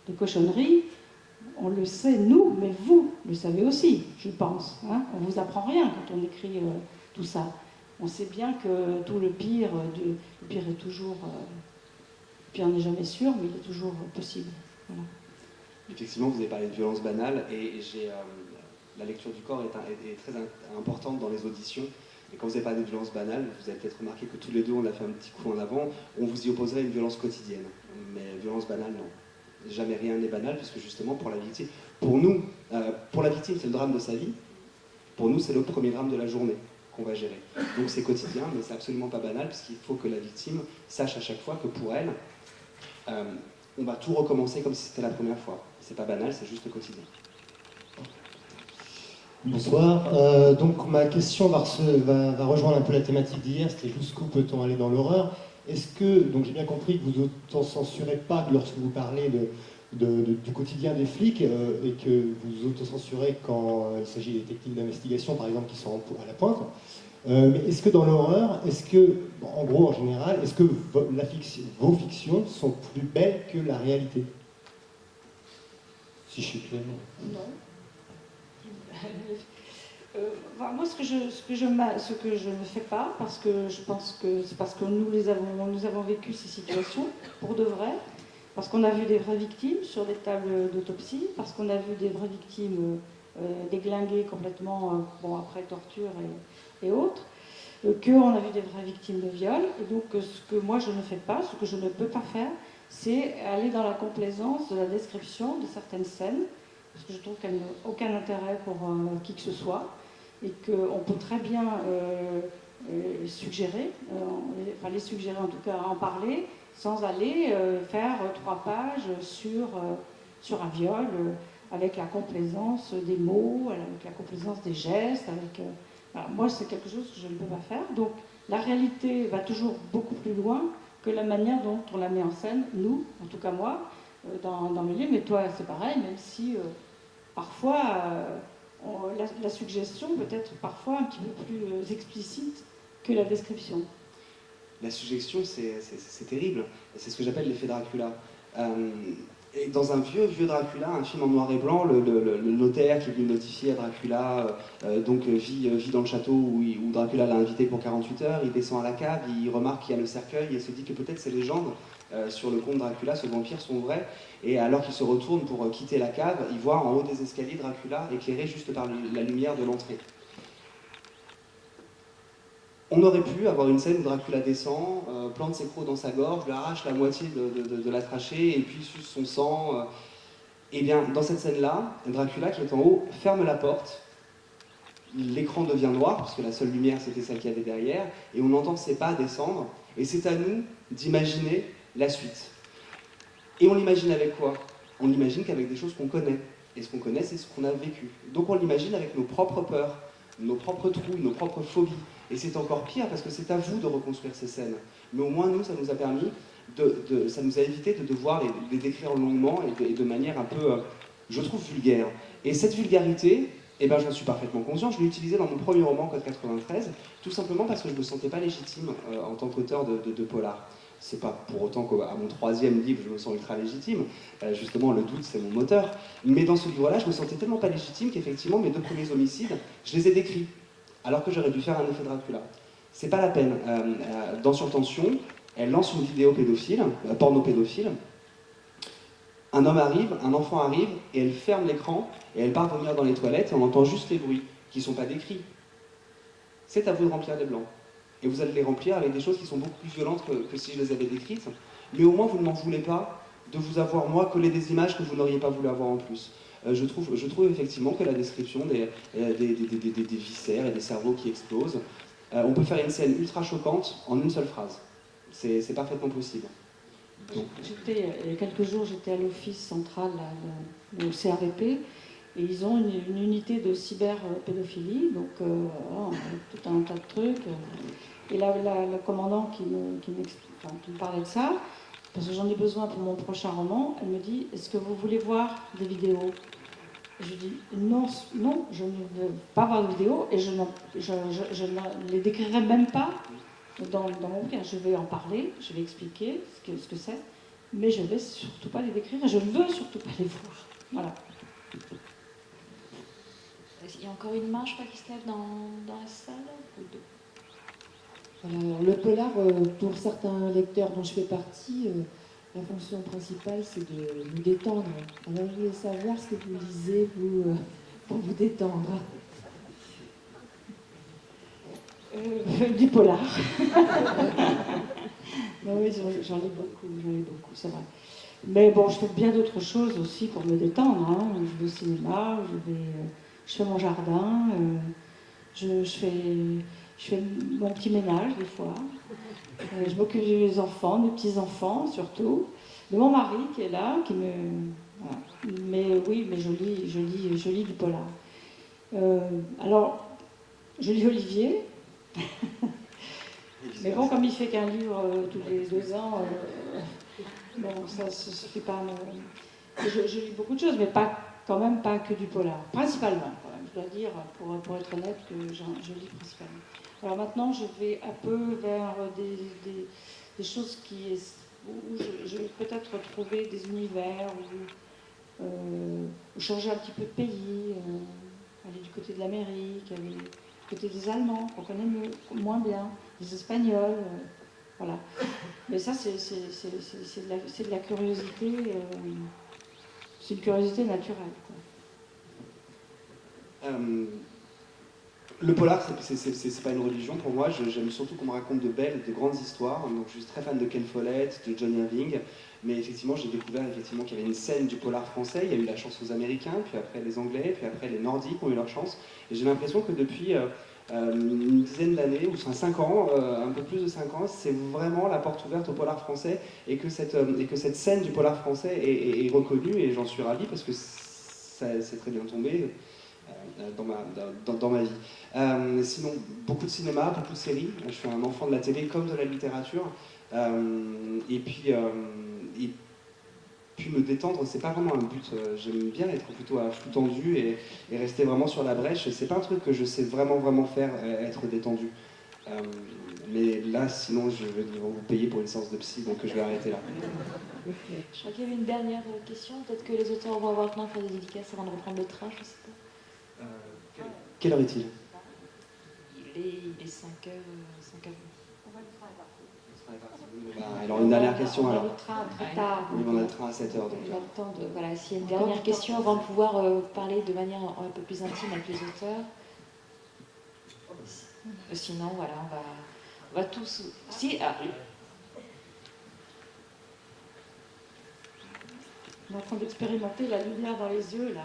de cochonneries, on le sait, nous, mais vous le savez aussi, je pense. Hein, on ne vous apprend rien quand on écrit tout ça. On sait bien que tout le pire est toujours... le pire n'est jamais sûr, mais il est toujours possible. Voilà. Effectivement, vous avez parlé de violence banale, et la lecture du corps est très importante dans les auditions. Et quand vous avez parlé de violence banale, vous avez peut-être remarqué que tous les deux, on a fait un petit coup en avant, on vous y opposerait une violence quotidienne. Mais violence banale, non. Jamais rien n'est banal, puisque justement, pour la victime, pour la victime, c'est le drame de sa vie. Pour nous, c'est le premier drame de la journée qu'on va gérer. Donc c'est quotidien, mais c'est absolument pas banal, puisqu'il faut que la victime sache à chaque fois que pour elle, on va tout recommencer comme si c'était la première fois. C'est pas banal, c'est juste quotidien. Bonsoir. Donc ma question va rejoindre un peu la thématique d'hier, c'était jusqu'où peut-on aller dans l'horreur. Est-ce que, donc j'ai bien compris que vous autocensurez pas lorsque vous parlez du quotidien des flics et que vous autocensurez quand il s'agit des techniques d'investigation, par exemple, qui sont à la pointe. Mais est-ce que dans l'horreur, en gros, en général, est-ce que vos fictions sont plus belles que la réalité? Si je suis clair. Non. Moi, ce que je ne fais pas, parce que je pense que c'est parce que nous avons vécu ces situations pour de vrai. parce qu'on a vu des vraies victimes sur les tables d'autopsie, parce qu'on a vu des vraies victimes déglinguées complètement, bon, après torture et autres, qu'on a vu des vraies victimes de viol. Et donc ce que moi je ne fais pas, ce que je ne peux pas faire, c'est aller dans la complaisance de la description de certaines scènes, parce que je trouve qu'elles n'ont aucun intérêt pour qui que ce soit, et qu'on peut très bien suggérer, enfin les suggérer en tout cas, en parler, sans aller faire 3 pages sur un viol, avec la complaisance des mots, avec la complaisance des gestes, avec... voilà, moi, c'est quelque chose que je ne peux pas faire. Donc, la réalité va toujours beaucoup plus loin que la manière dont on la met en scène, nous, en tout cas moi, dans mes livres, mais toi, c'est pareil, même si parfois, la suggestion peut être parfois un petit peu plus explicite que la description. La suggestion, c'est terrible. C'est ce que j'appelle l'effet Dracula. Et dans un vieux Dracula, un film en noir et blanc, le notaire qui est venu notifier à Dracula, vit dans le château où Dracula l'a invité pour 48 heures, il descend à la cave, il remarque qu'il y a le cercueil et se dit que peut-être ces légendes sur le comte Dracula, ce vampire, sont vraies. Et alors qu'il se retourne pour quitter la cave, il voit en haut des escaliers Dracula éclairé juste par la lumière de l'entrée. On aurait pu avoir une scène où Dracula descend, plante ses crocs dans sa gorge, lui arrache la moitié de la trachée et puis suce son sang. Et bien, dans cette scène-là, Dracula, qui est en haut, ferme la porte, l'écran devient noir, parce que la seule lumière, c'était celle qu'il y avait derrière, et on entend ses pas descendre, et c'est à nous d'imaginer la suite. Et on l'imagine avec quoi? On l'imagine qu'avec des choses qu'on connaît. Et ce qu'on connaît, c'est ce qu'on a vécu. Donc on l'imagine avec nos propres peurs, nos propres trouilles, nos propres phobies. Et c'est encore pire parce que c'est à vous de reconstruire ces scènes. Mais au moins, nous, ça nous a permis, ça nous a évité de devoir les décrire longuement et de manière un peu, je trouve, vulgaire. Et cette vulgarité, eh ben, j'en suis parfaitement conscient. Je l'ai utilisée dans mon premier roman, Code 93, tout simplement parce que je ne me sentais pas légitime en tant qu'auteur de polar. C'est pas pour autant qu'à mon 3e livre, je me sens ultra légitime. Justement, le doute, c'est mon moteur. Mais dans ce livre-là, je me sentais tellement pas légitime qu'effectivement, mes 2 premiers homicides, je les ai décrits. Alors que j'aurais dû faire un effet Dracula. C'est pas la peine. Dans Surtension, elle lance une vidéo pédophile, porno-pédophile. Un homme arrive, un enfant arrive, et elle ferme l'écran, et elle part vomir dans les toilettes, et on entend juste les bruits, qui ne sont pas décrits. C'est à vous de remplir les blancs. Et vous allez les remplir avec des choses qui sont beaucoup plus violentes que si je les avais décrites. Mais au moins, vous ne m'en voulez pas de vous avoir, moi, collé des images que vous n'auriez pas voulu avoir en plus. Je trouve effectivement que la description des viscères et des cerveaux qui explosent, on peut faire une scène ultra choquante en une seule phrase. C'est parfaitement possible. Donc. Il y a quelques jours, j'étais à l'office central, au CRVP, et ils ont une unité de cyberpédophilie, donc tout un tas de trucs. Et là, le commandant qui me parlait de ça, parce que j'en ai besoin pour mon prochain roman, elle me dit, est-ce que vous voulez voir des vidéos? Je dis, non, je ne veux pas voir de vidéos, et je ne les décrirai même pas dans mon bouquin. Je vais en parler, je vais expliquer ce que c'est, mais je ne vais surtout pas les décrire, et je ne veux surtout pas les voir. Voilà. Il y a encore une main, je crois, qui se lève dans la salle. Alors, le polar, pour certains lecteurs dont je fais partie, la fonction principale, c'est de nous détendre. Alors, je voulais savoir ce que vous lisez, vous, pour vous détendre. Du polar. Oui, j'en lis beaucoup, c'est vrai. Mais bon, je fais bien d'autres choses aussi pour me détendre. Hein. Je vais au cinéma, je fais mon jardin, je fais mon petit ménage des fois. Je m'occupe des enfants, des petits-enfants surtout. De mon mari qui est là, qui me... Voilà. Mais oui, mais je lis du polar. Alors, je lis Olivier. Mais bon, comme il fait qu'un livre tous les 2 ans, bon, ça ne suffit pas. Je lis beaucoup de choses, mais quand même pas que du polar. Principalement, quand même. Je dois dire, pour être honnête, que je lis principalement. Alors maintenant, je vais un peu vers des choses où je vais peut-être trouver des univers, ou changer un petit peu de pays, aller du côté de l'Amérique, aller du côté des Allemands, qu'on connaît moins bien, des Espagnols. Voilà. Mais ça, c'est de la curiosité. C'est une curiosité naturelle, quoi. Le polar, c'est pas une religion pour moi. J'aime surtout qu'on me raconte de belles, de grandes histoires. Donc, je suis très fan de Ken Follett, de John Irving. Mais effectivement, j'ai découvert effectivement qu'il y avait une scène du polar français. Il y a eu la chance aux Américains, puis après les Anglais, puis après les Nordiques ont eu leur chance. Et j'ai l'impression que depuis une dizaine d'années, ou 5 ans, un peu plus de 5 ans, c'est vraiment la porte ouverte au polar français et que cette scène du polar français est reconnue. Et j'en suis ravi parce que c'est très bien tombé dans ma vie. Sinon, beaucoup de cinéma, beaucoup de séries. Je suis un enfant de la télé comme de la littérature. Et puis me détendre, c'est pas vraiment un but. J'aime bien être plutôt à flux tendu et rester vraiment sur la brèche. C'est pas un truc que je sais vraiment faire, être détendu. Mais là, sinon, je vais devoir vous payer pour une séance de psy, donc je vais arrêter là. Je crois qu'il y avait une dernière question. Peut-être que les auteurs vont avoir le temps de faire des dédicaces avant de reprendre le train, je sais pas. Quelle heure est-il? Il est 5h. Alors, une dernière question On a alors. le train très tard. Oui, on a le train à 7h. Donc. On a le temps de. Voilà, s'il y a une dernière question avant de pouvoir parler de manière un peu plus intime avec les auteurs. Sinon, voilà, on va tous. Si, On est en train d'expérimenter la lumière dans les yeux, là.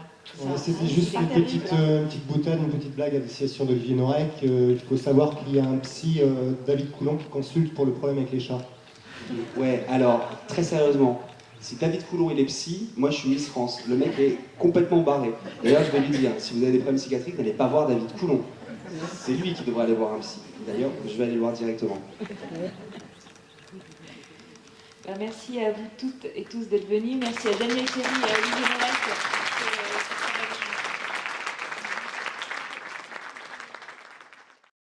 C'était juste c'est une terrible, petite boutade, une petite blague à destination d'Olivier Norek. Il faut savoir qu'il y a un psy, David Coulon, qui consulte pour le problème avec les chats. Ouais, alors, très sérieusement, si David Coulon il est psy, moi je suis Miss France. Le mec est complètement barré. D'ailleurs, je vais lui dire, si vous avez des problèmes psychiatriques, n'allez pas voir David Coulon. C'est lui qui devrait aller voir un psy. D'ailleurs, je vais aller le voir directement. merci à vous toutes et tous d'être venus. Merci à Daniel Ferry et à Olivier Norek